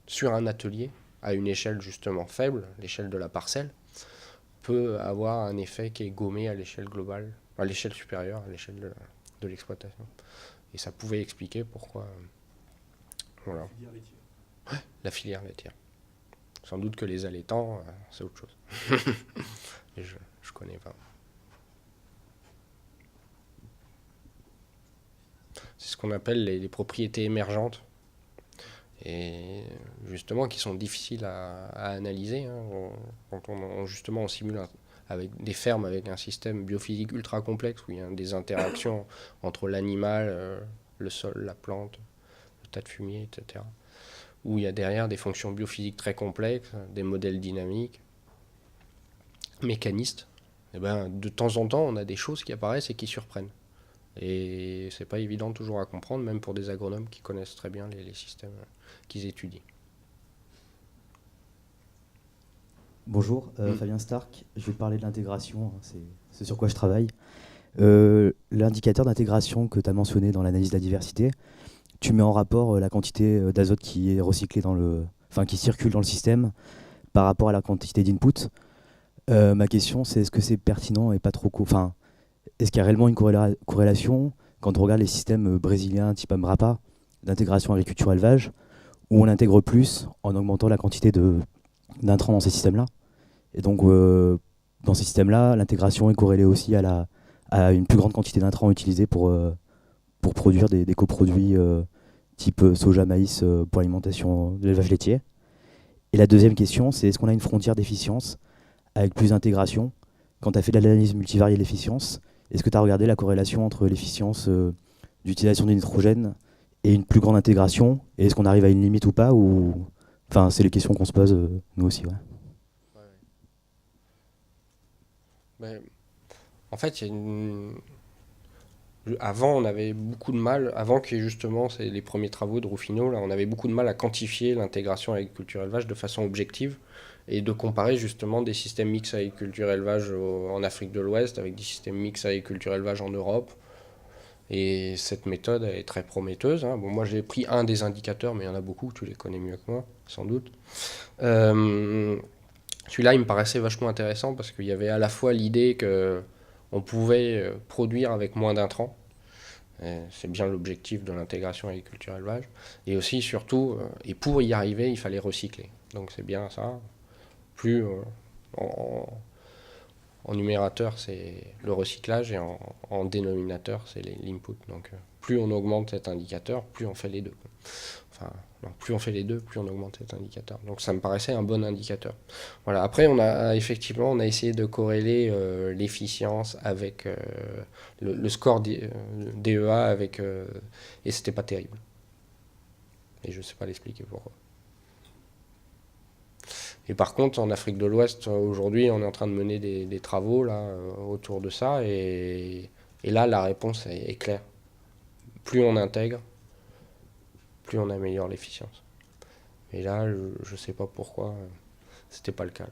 sur un atelier à une échelle justement faible, l'échelle de la parcelle, peut avoir un effet qui est gommé à l'échelle globale, à l'échelle supérieure, à l'échelle de l'exploitation. Et ça pouvait expliquer pourquoi. Voilà. La filière laitière. Sans doute que les allaitants, c'est autre chose. Et je connais pas. C'est ce qu'on appelle les propriétés émergentes. Et justement, qui sont difficiles à analyser. Hein. Quand on simule avec des fermes avec un système biophysique ultra complexe, où il y a des interactions entre l'animal, le sol, la plante, le tas de fumier, etc. Où il y a derrière des fonctions biophysiques très complexes, des modèles dynamiques, mécanistes. Et ben, de temps en temps, on a des choses qui apparaissent et qui surprennent. Et c'est pas évident toujours à comprendre, même pour des agronomes qui connaissent très bien les systèmes qu'ils étudient. Bonjour, Fabien Stark. Je vais parler de l'intégration, hein, c'est sur quoi je travaille. L'indicateur d'intégration que tu as mentionné dans l'analyse de la diversité, tu mets en rapport la quantité d'azote qui est recyclée qui circule dans le système par rapport à la quantité d'input. Ma question, c'est est-ce que c'est pertinent et pas trop est-ce qu'il y a réellement une corrélation quand on regarde les systèmes brésiliens type Embrapa d'intégration agriculture-élevage, où on intègre plus en augmentant la quantité d'intrants dans ces systèmes-là. Et donc, dans ces systèmes-là, l'intégration est corrélée aussi à une plus grande quantité d'intrants utilisés pour produire des coproduits type soja, maïs pour l'alimentation de l'élevage laitier. Et la deuxième question, c'est est-ce qu'on a une frontière d'efficience avec plus d'intégration? Quand tu as fait de l'analyse multivariée de l'efficience, est-ce que tu as regardé la corrélation entre l'efficience d'utilisation du nitrogène et une plus grande intégration? Et est-ce qu'on arrive à une limite ou pas? Enfin, c'est les questions qu'on se pose, nous aussi. Ouais. Ben, en fait, avant, on avait beaucoup de mal, avant que justement c'est les premiers travaux de Rufino, là, on avait beaucoup de mal à quantifier l'intégration agriculture-élevage de façon objective et de comparer justement des systèmes mix agriculture-élevage en Afrique de l'Ouest avec des systèmes mix agriculture-élevage en Europe. Et cette méthode est très prometteuse. Hein. Bon, moi, j'ai pris un des indicateurs, mais il y en a beaucoup, tu les connais mieux que moi, sans doute. Celui-là, il me paraissait vachement intéressant parce qu'il y avait à la fois l'idée qu'on pouvait produire avec moins d'intrants. C'est bien l'objectif de l'intégration agriculture-élevage. Et aussi, surtout, et pour y arriver, il fallait recycler. Donc c'est bien ça. Plus en numérateur, c'est le recyclage et en dénominateur, c'est l'input. Donc plus on augmente cet indicateur, plus on fait les deux. Enfin, non, plus on fait les deux, plus on augmente cet indicateur. Donc ça me paraissait un bon indicateur. Voilà. Après, on a essayé de corréler l'efficience avec le score DEA avec et c'était pas terrible. Et je sais pas l'expliquer pourquoi. Et par contre, en Afrique de l'Ouest, aujourd'hui, on est en train de mener des travaux là, autour de ça. Et là, la réponse est claire. Plus on intègre, plus on améliore l'efficience. Et là, je ne sais pas pourquoi, c'était pas le cas.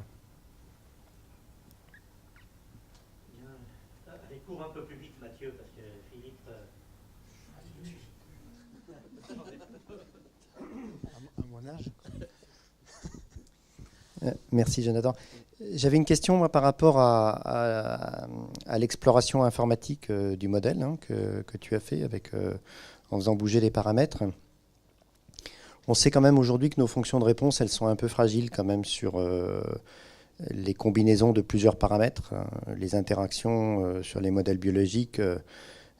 Allez, cours un peu plus vite, Mathieu, parce que Philippe... À mon âge. Merci Jonathan. J'avais une question moi, par rapport à l'exploration informatique du modèle que tu as fait en faisant bouger les paramètres. On sait quand même aujourd'hui que nos fonctions de réponse, elles sont un peu fragiles quand même sur les combinaisons de plusieurs paramètres, les interactions sur les modèles biologiques.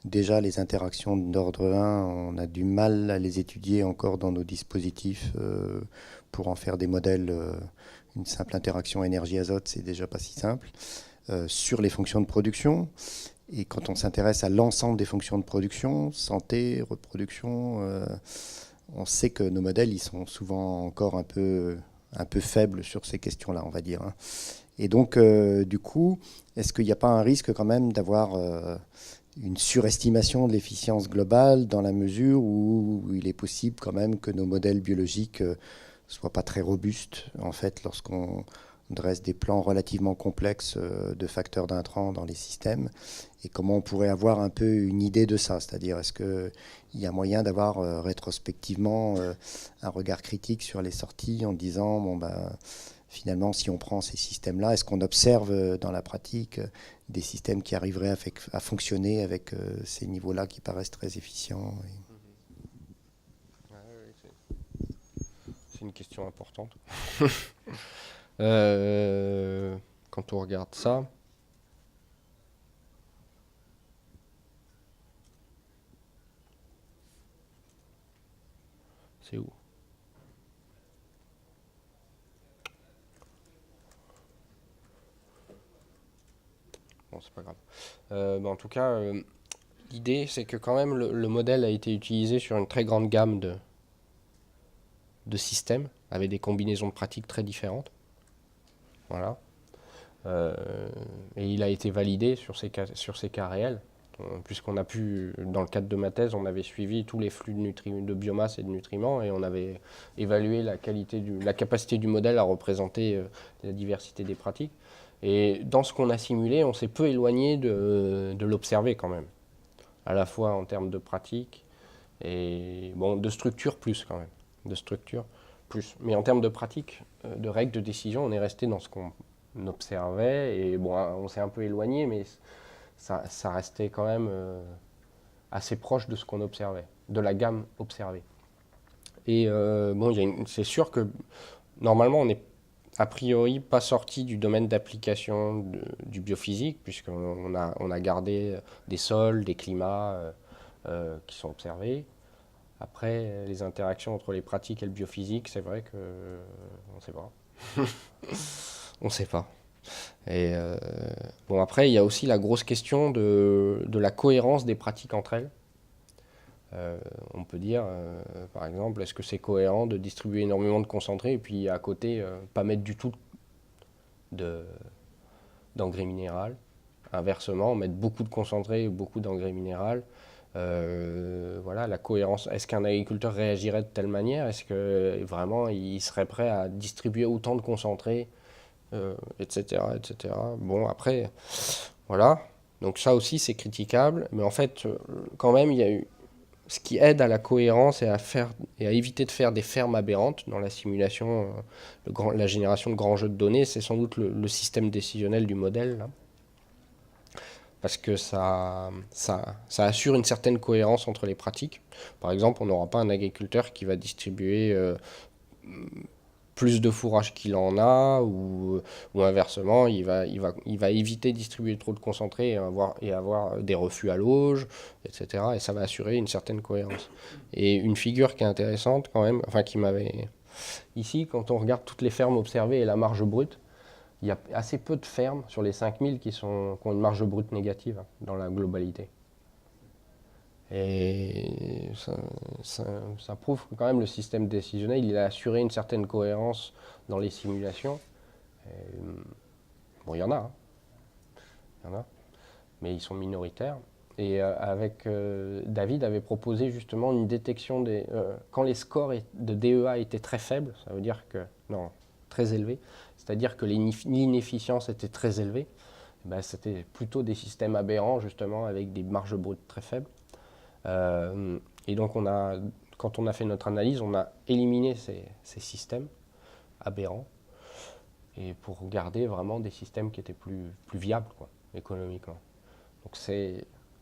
Déjà, les interactions d'ordre 1, on a du mal à les étudier encore dans nos dispositifs pour en faire des modèles. Une simple interaction énergie-azote, c'est déjà pas si simple. Sur les fonctions de production, et quand on s'intéresse à l'ensemble des fonctions de production, santé, reproduction, on sait que nos modèles, ils sont souvent encore un peu faibles sur ces questions-là, on va dire. Et donc, du coup, est-ce qu'il n'y a pas un risque quand même d'avoir une surestimation de l'efficience globale dans la mesure où il est possible quand même que nos modèles biologiques soient pas très robustes, en fait, lorsqu'on dresse des plans relativement complexes de facteurs d'intrants dans les systèmes, et comment on pourrait avoir un peu une idée de ça, c'est-à-dire est-ce qu'il y a moyen d'avoir rétrospectivement un regard critique sur les sorties en disant, bon, finalement, si on prend ces systèmes-là, est-ce qu'on observe dans la pratique des systèmes qui arriveraient à fonctionner avec ces niveaux-là qui paraissent très efficients C'est une question importante. Quand on regarde ça, c'est où? Bon, c'est pas grave. En tout cas, l'idée, c'est que quand même le modèle a été utilisé sur une très grande gamme de systèmes, avec des combinaisons de pratiques très différentes. Voilà. Et il a été validé sur ces cas réels, puisqu'on a pu, dans le cadre de ma thèse, on avait suivi tous les flux de biomasse et de nutriments, et on avait évalué la capacité du modèle à représenter la diversité des pratiques. Et dans ce qu'on a simulé, on s'est peu éloigné de l'observer quand même, à la fois en termes de pratique et de structure plus quand même, de structure plus. Mais en termes de pratique, de règles de décision, on est resté dans ce qu'on observait, et on s'est un peu éloigné, mais ça restait quand même assez proche de ce qu'on observait, de la gamme observée. Et c'est sûr que normalement on n'est a priori pas sorti du domaine d'application du biophysique, puisqu'on a gardé des sols, des climats qui sont observés. Après, les interactions entre les pratiques et le biophysique, c'est vrai que on ne sait pas. On ne sait pas. Et après, il y a aussi la grosse question de la cohérence des pratiques entre elles. On peut dire, par exemple, est-ce que c'est cohérent de distribuer énormément de concentrés et puis à côté, pas mettre du tout d'engrais minéral. Inversement, mettre beaucoup de concentrés et beaucoup d'engrais minéral. Voilà, la cohérence. Est-ce qu'un agriculteur réagirait de telle manière? Est-ce que vraiment il serait prêt à distribuer autant de concentrés, etc., etc. Bon, après, voilà. Donc ça aussi, c'est critiquable. Mais en fait, quand même, il y a eu ce qui aide à la cohérence et à éviter de faire des fermes aberrantes dans la simulation, la génération de grands jeux de données, c'est sans doute le système décisionnel du modèle, là. Parce que ça assure une certaine cohérence entre les pratiques. Par exemple, on n'aura pas un agriculteur qui va distribuer plus de fourrage qu'il en a, ou inversement, il va éviter de distribuer trop de concentrés et avoir des reflux à l'auge, etc. Et ça va assurer une certaine cohérence. Et une figure qui est intéressante quand même, enfin qui m'avait... Ici, quand on regarde toutes les fermes observées et la marge brute, il y a assez peu de fermes sur les 5000 qui ont une marge brute négative dans la globalité. Et ça prouve que quand même le système décisionnel, il a assuré une certaine cohérence dans les simulations. Il y en a. Il y en a. Mais ils sont minoritaires. Et David avait proposé justement une détection quand les scores de DEA étaient très faibles, ça veut dire que... Non, très élevés, c'est-à-dire que l'inefficience était très élevée, c'était plutôt des systèmes aberrants justement avec des marges brutes très faibles. Et donc quand on a fait notre analyse, on a éliminé ces systèmes aberrants et pour garder vraiment des systèmes qui étaient plus viables, quoi, économiquement. Donc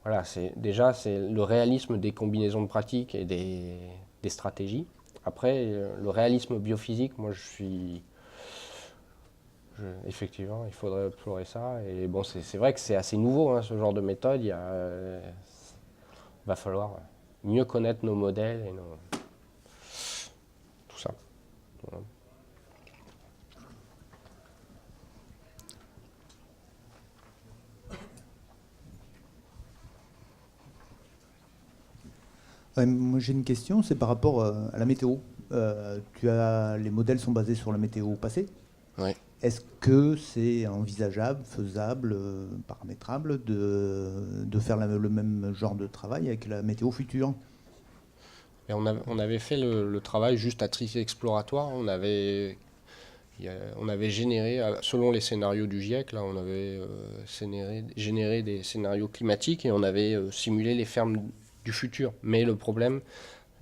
voilà, c'est le réalisme des combinaisons de pratiques et des stratégies. Après, le réalisme biophysique, moi effectivement, il faudrait explorer ça. Et bon, c'est vrai que c'est assez nouveau, hein, ce genre de méthode. Il va falloir mieux connaître nos modèles et tout ça. Voilà. Moi j'ai une question, c'est par rapport à la météo. Les modèles sont basés sur la météo passée. Ouais. Est-ce que c'est envisageable, faisable, paramétrable de faire le même genre de travail avec la météo future? Et on avait fait le travail juste à titre exploratoire. On avait généré, selon les scénarios du GIEC, là, on avait généré des scénarios climatiques et on avait simulé les fermes du futur. Mais le problème,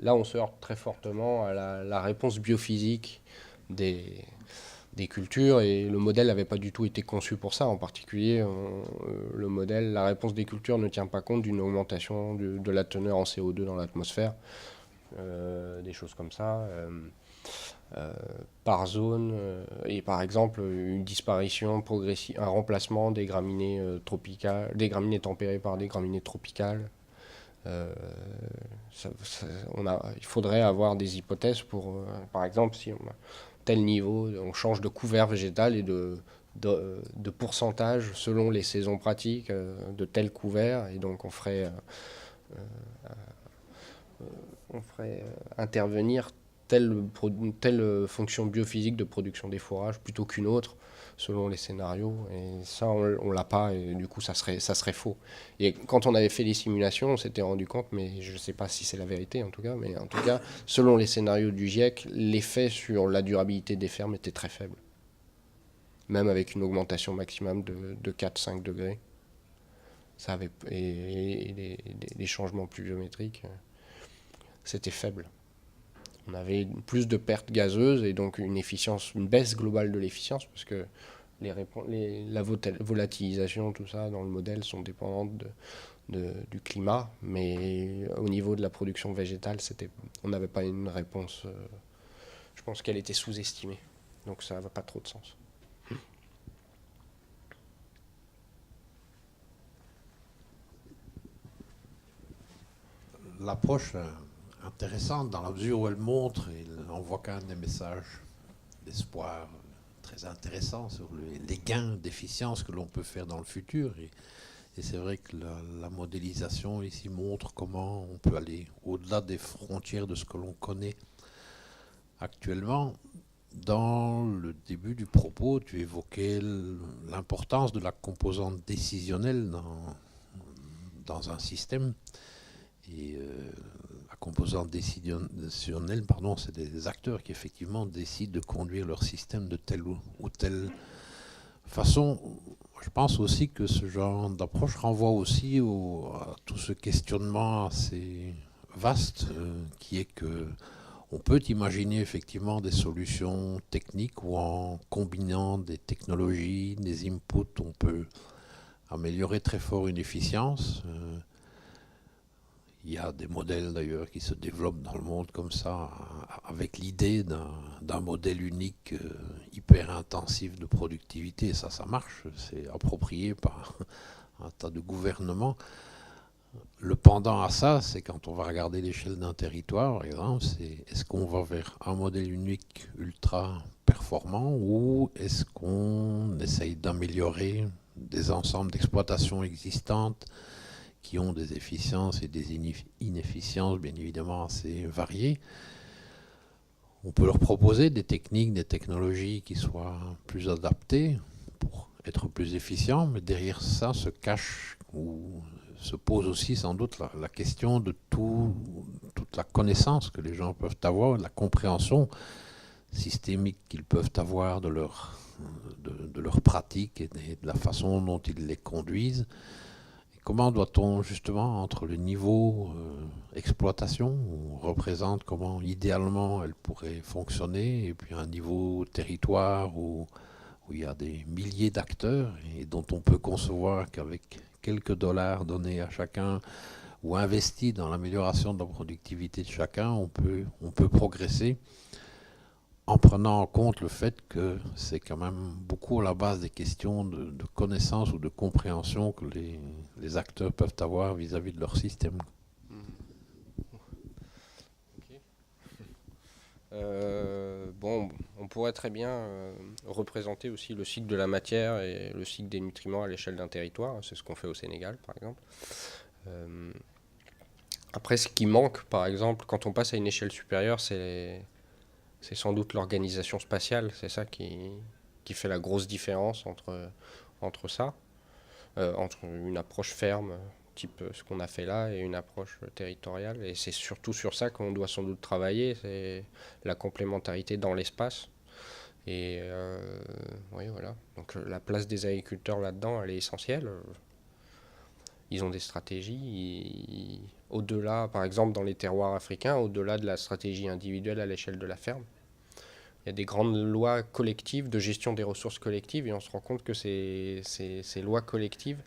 là, on se heurte très fortement à la réponse biophysique des cultures et le modèle n'avait pas du tout été conçu pour ça. En particulier, la réponse des cultures ne tient pas compte d'une augmentation de la teneur en CO2 dans l'atmosphère, des choses comme ça. Par zone, et par exemple une disparition progressive, un remplacement des graminées tropicales, des graminées tempérées par des graminées tropicales. Il faudrait avoir des hypothèses pour, par exemple, si on a tel niveau, on change de couvert végétal et de pourcentage selon les saisons pratiques de tel couvert, et donc on ferait intervenir telle fonction biophysique de production des fourrages plutôt qu'une autre selon les scénarios, et ça on l'a pas, et du coup ça serait faux. Et quand on avait fait les simulations, on s'était rendu compte, mais je sais pas si c'est la vérité en tout cas, mais en tout cas selon les scénarios du GIEC, l'effet sur la durabilité des fermes était très faible, même avec une augmentation maximum de 4-5 degrés. Ça avait, et les changements pluviométriques, c'était faible. On avait plus de pertes gazeuses et donc une baisse globale de l'efficience, parce que la volatilisation, tout ça dans le modèle sont dépendantes du climat, mais au niveau de la production végétale, on n'avait pas une réponse. Je pense qu'elle était sous-estimée, donc ça n'a pas trop de sens. L'approche intéressante dans la mesure où elle montre et elle envoie quand même des messages d'espoir très intéressants sur les gains d'efficience que l'on peut faire dans le futur. Et c'est vrai que la modélisation ici montre comment on peut aller au-delà des frontières de ce que l'on connaît actuellement. Dans le début du propos, tu évoquais l'importance de la composante décisionnelle dans un système. Et la composante décisionnelle, c'est des acteurs qui effectivement décident de conduire leur système de telle ou telle façon. Je pense aussi que ce genre d'approche renvoie aussi à tout ce questionnement assez vaste qui est que on peut imaginer effectivement des solutions techniques où en combinant des technologies, des inputs, on peut améliorer très fort une efficience. Il y a des modèles d'ailleurs qui se développent dans le monde comme ça, avec l'idée d'un modèle unique hyper intensif de productivité. Ça marche, c'est approprié par un tas de gouvernements. Le pendant à ça, c'est quand on va regarder l'échelle d'un territoire, par exemple, c'est est-ce qu'on va vers un modèle unique ultra performant ou est-ce qu'on essaye d'améliorer des ensembles d'exploitations existantes qui ont des efficiences et des inefficiences bien évidemment assez variées. On peut leur proposer des techniques, des technologies qui soient plus adaptées pour être plus efficients, mais derrière ça se cache ou se pose aussi sans doute la question de toute la connaissance que les gens peuvent avoir, la compréhension systémique qu'ils peuvent avoir de leurs pratiques et de la façon dont ils les conduisent. comment doit-on justement, entre le niveau exploitation, on représente comment idéalement elle pourrait fonctionner, et puis un niveau territoire où il y a des milliers d'acteurs et dont on peut concevoir qu'avec quelques dollars donnés à chacun ou investis dans l'amélioration de la productivité de chacun, on peut progresser en prenant en compte le fait que c'est quand même beaucoup à la base des questions de connaissance ou de compréhension que les acteurs peuvent avoir vis-à-vis de leur système. Okay. Bon, on pourrait très bien représenter aussi le cycle de la matière et le cycle des nutriments à l'échelle d'un territoire. C'est ce qu'on fait au Sénégal, par exemple. Après, ce qui manque, par exemple, quand on passe à une échelle supérieure, c'est sans doute l'organisation spatiale. C'est ça qui fait la grosse différence entre ça, entre une approche ferme, type ce qu'on a fait là, et une approche territoriale. Et c'est surtout sur ça qu'on doit sans doute travailler, c'est la complémentarité dans l'espace. Et oui, voilà. Donc la place des agriculteurs là-dedans, elle est essentielle. Ils ont des stratégies, au-delà, par exemple dans les terroirs africains, au-delà de la stratégie individuelle à l'échelle de la ferme. Il y a des grandes lois collectives de gestion des ressources collectives et on se rend compte que ces lois collectives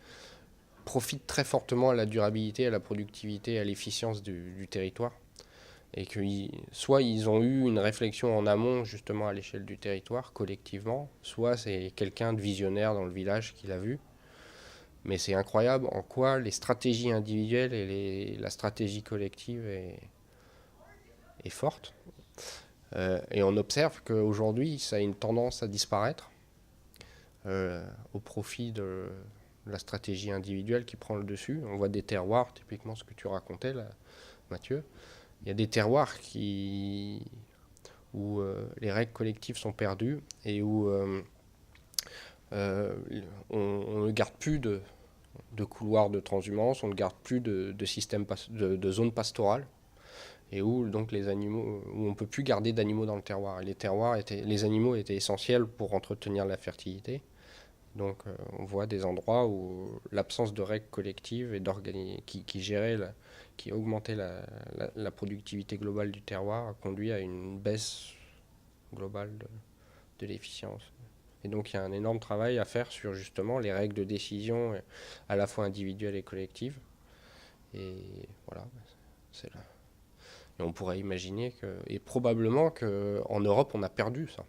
profitent très fortement à la durabilité, à la productivité, à l'efficience du territoire. Et que soit ils ont eu une réflexion en amont justement à l'échelle du territoire collectivement, soit c'est quelqu'un de visionnaire dans le village qui l'a vu. Mais c'est incroyable en quoi les stratégies individuelles et la stratégie collective est forte. Et on observe qu'aujourd'hui, ça a une tendance à disparaître au profit de la stratégie individuelle qui prend le dessus. On voit des terroirs, typiquement ce que tu racontais là, Mathieu. Il y a des terroirs où les règles collectives sont perdues et où on ne garde plus de couloirs de transhumance, on ne garde plus de système de zones pastorales, et où donc les animaux, où on ne peut plus garder d'animaux dans le terroir. Et les animaux étaient essentiels pour entretenir la fertilité. Donc on voit des endroits où l'absence de règles collectives et qui augmentait la productivité globale du terroir a conduit à une baisse globale de l'efficience. Et donc il y a un énorme travail à faire sur justement les règles de décision à la fois individuelles et collectives. Et voilà, c'est là. Et on pourrait imaginer et probablement qu'en Europe on a perdu ça.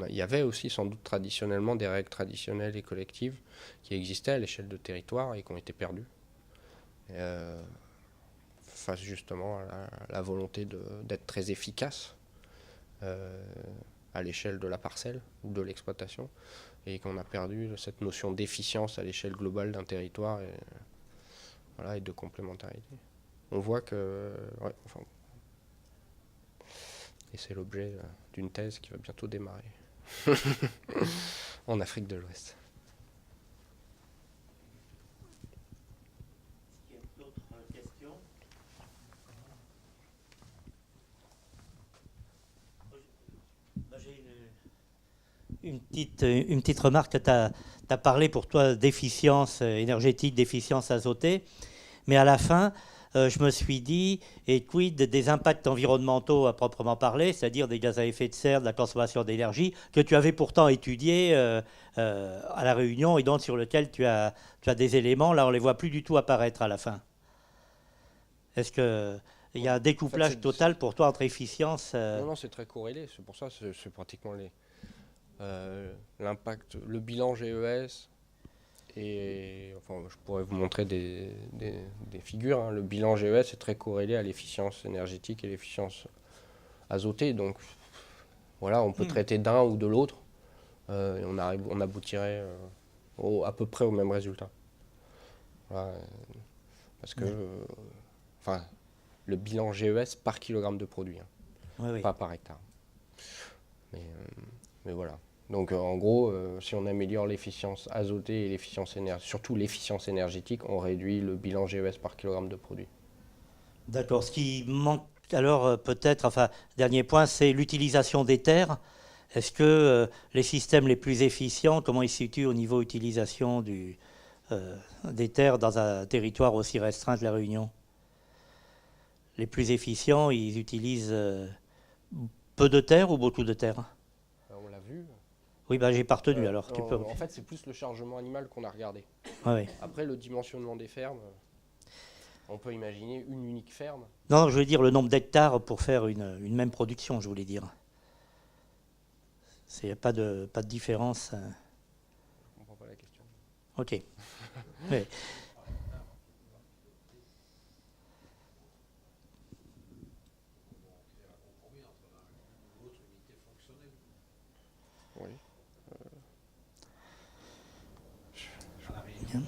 Il y avait aussi sans doute traditionnellement des règles traditionnelles et collectives qui existaient à l'échelle de territoire et qui ont été perdues. Face justement à la volonté d'être très efficace à l'échelle de la parcelle ou de l'exploitation, et qu'on a perdu cette notion d'efficience à l'échelle globale d'un territoire et de complémentarité. On voit que... Ouais, enfin, et c'est l'objet d'une thèse qui va bientôt démarrer en Afrique de l'Ouest. Est-ce qu'il y a d'autres questions ? J'ai une petite remarque. Tu as parlé pour toi d'efficience énergétique, d'efficience azotée, mais à la fin, je me suis dit, et quid des impacts environnementaux à proprement parler, c'est-à-dire des gaz à effet de serre, de la consommation d'énergie, que tu avais pourtant étudié à La Réunion et donc sur lequel tu as des éléments, là on ne les voit plus du tout apparaître à la fin. Est-ce qu'il y a un découplage total pour toi entre efficience Non, c'est très corrélé, c'est pour ça c'est pratiquement l'impact, le bilan GES. Et enfin, je pourrais vous montrer des figures. Hein. Le bilan GES est très corrélé à l'efficience énergétique et l'efficience azotée. Donc voilà, on peut traiter d'un ou de l'autre et on aboutirait à peu près au même résultat. Voilà, parce que le bilan GES par kilogramme de produit, hein, pas par hectare. Mais voilà. Donc en gros, si on améliore l'efficience azotée et l'efficience surtout l'efficience énergétique, on réduit le bilan GES par kilogramme de produit. D'accord. Ce qui manque alors peut-être, dernier point, c'est l'utilisation des terres. Est-ce que les systèmes les plus efficients, comment ils se situent au niveau utilisation des terres dans un territoire aussi restreint que la Réunion. Les plus efficients, ils utilisent peu de terre ou beaucoup de terre? On l'a vu. Oui, ben, j'ai pas retenu alors. Tu peux... En fait, c'est plus le chargement animal qu'on a regardé. Ah, oui. Après, le dimensionnement des fermes, on peut imaginer une unique ferme. Non, je veux dire le nombre d'hectares pour faire une même production, je voulais dire. Il n'y a pas de différence. Je ne comprends pas la question. Ok. Oui. Oui. Bien.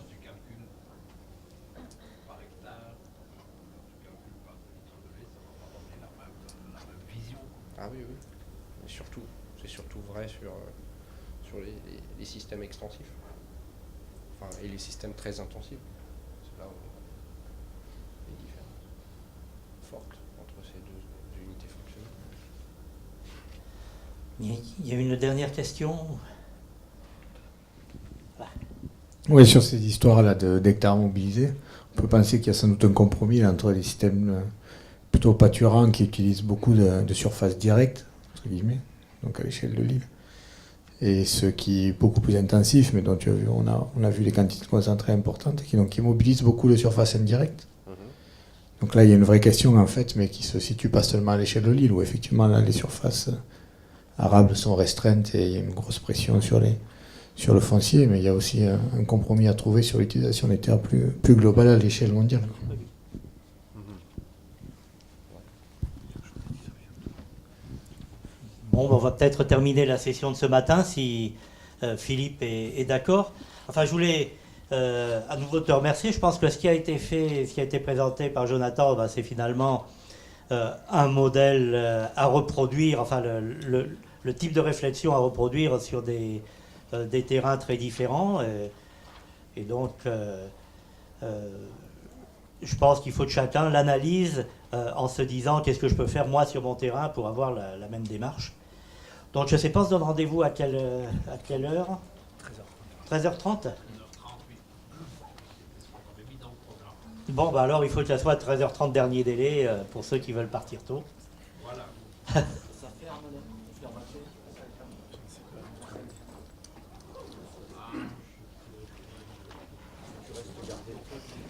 Ah oui, oui. Et surtout, c'est surtout vrai sur les systèmes extensifs. Enfin, et les systèmes très intensifs. C'est là où les différences fortes entre ces deux unités fonctionnelles. Il y a une dernière question. Oui, sur ces histoires-là d'hectares mobilisés, on peut penser qu'il y a sans doute un compromis entre les systèmes plutôt pâturants qui utilisent beaucoup de surface directe, entre guillemets, donc à l'échelle de l'île, et ceux qui sont beaucoup plus intensifs, mais dont tu as vu, on a vu les quantités concentrées importantes, qui mobilisent beaucoup de surface indirecte. Donc là, il y a une vraie question, en fait, mais qui se situe pas seulement à l'échelle de l'île, où effectivement, là, les surfaces arables sont restreintes et il y a une grosse pression sur le foncier, mais il y a aussi un compromis à trouver sur l'utilisation des terres plus globale à l'échelle mondiale. Bon, on va peut-être terminer la session de ce matin si Philippe est d'accord. Enfin, je voulais à nouveau te remercier. Je pense que ce qui a été fait, ce qui a été présenté par Jonathan, ben, c'est finalement un modèle à reproduire, enfin le type de réflexion à reproduire sur des terrains très différents. Et donc, je pense qu'il faut que chacun l'analyse en se disant qu'est-ce que je peux faire moi sur mon terrain pour avoir la même démarche. Donc je ne sais pas, on se donne rendez-vous à quelle heure? 13h30. Bon, bah alors il faut que ça soit 13h30 dernier délai pour ceux qui veulent partir tôt. Voilà.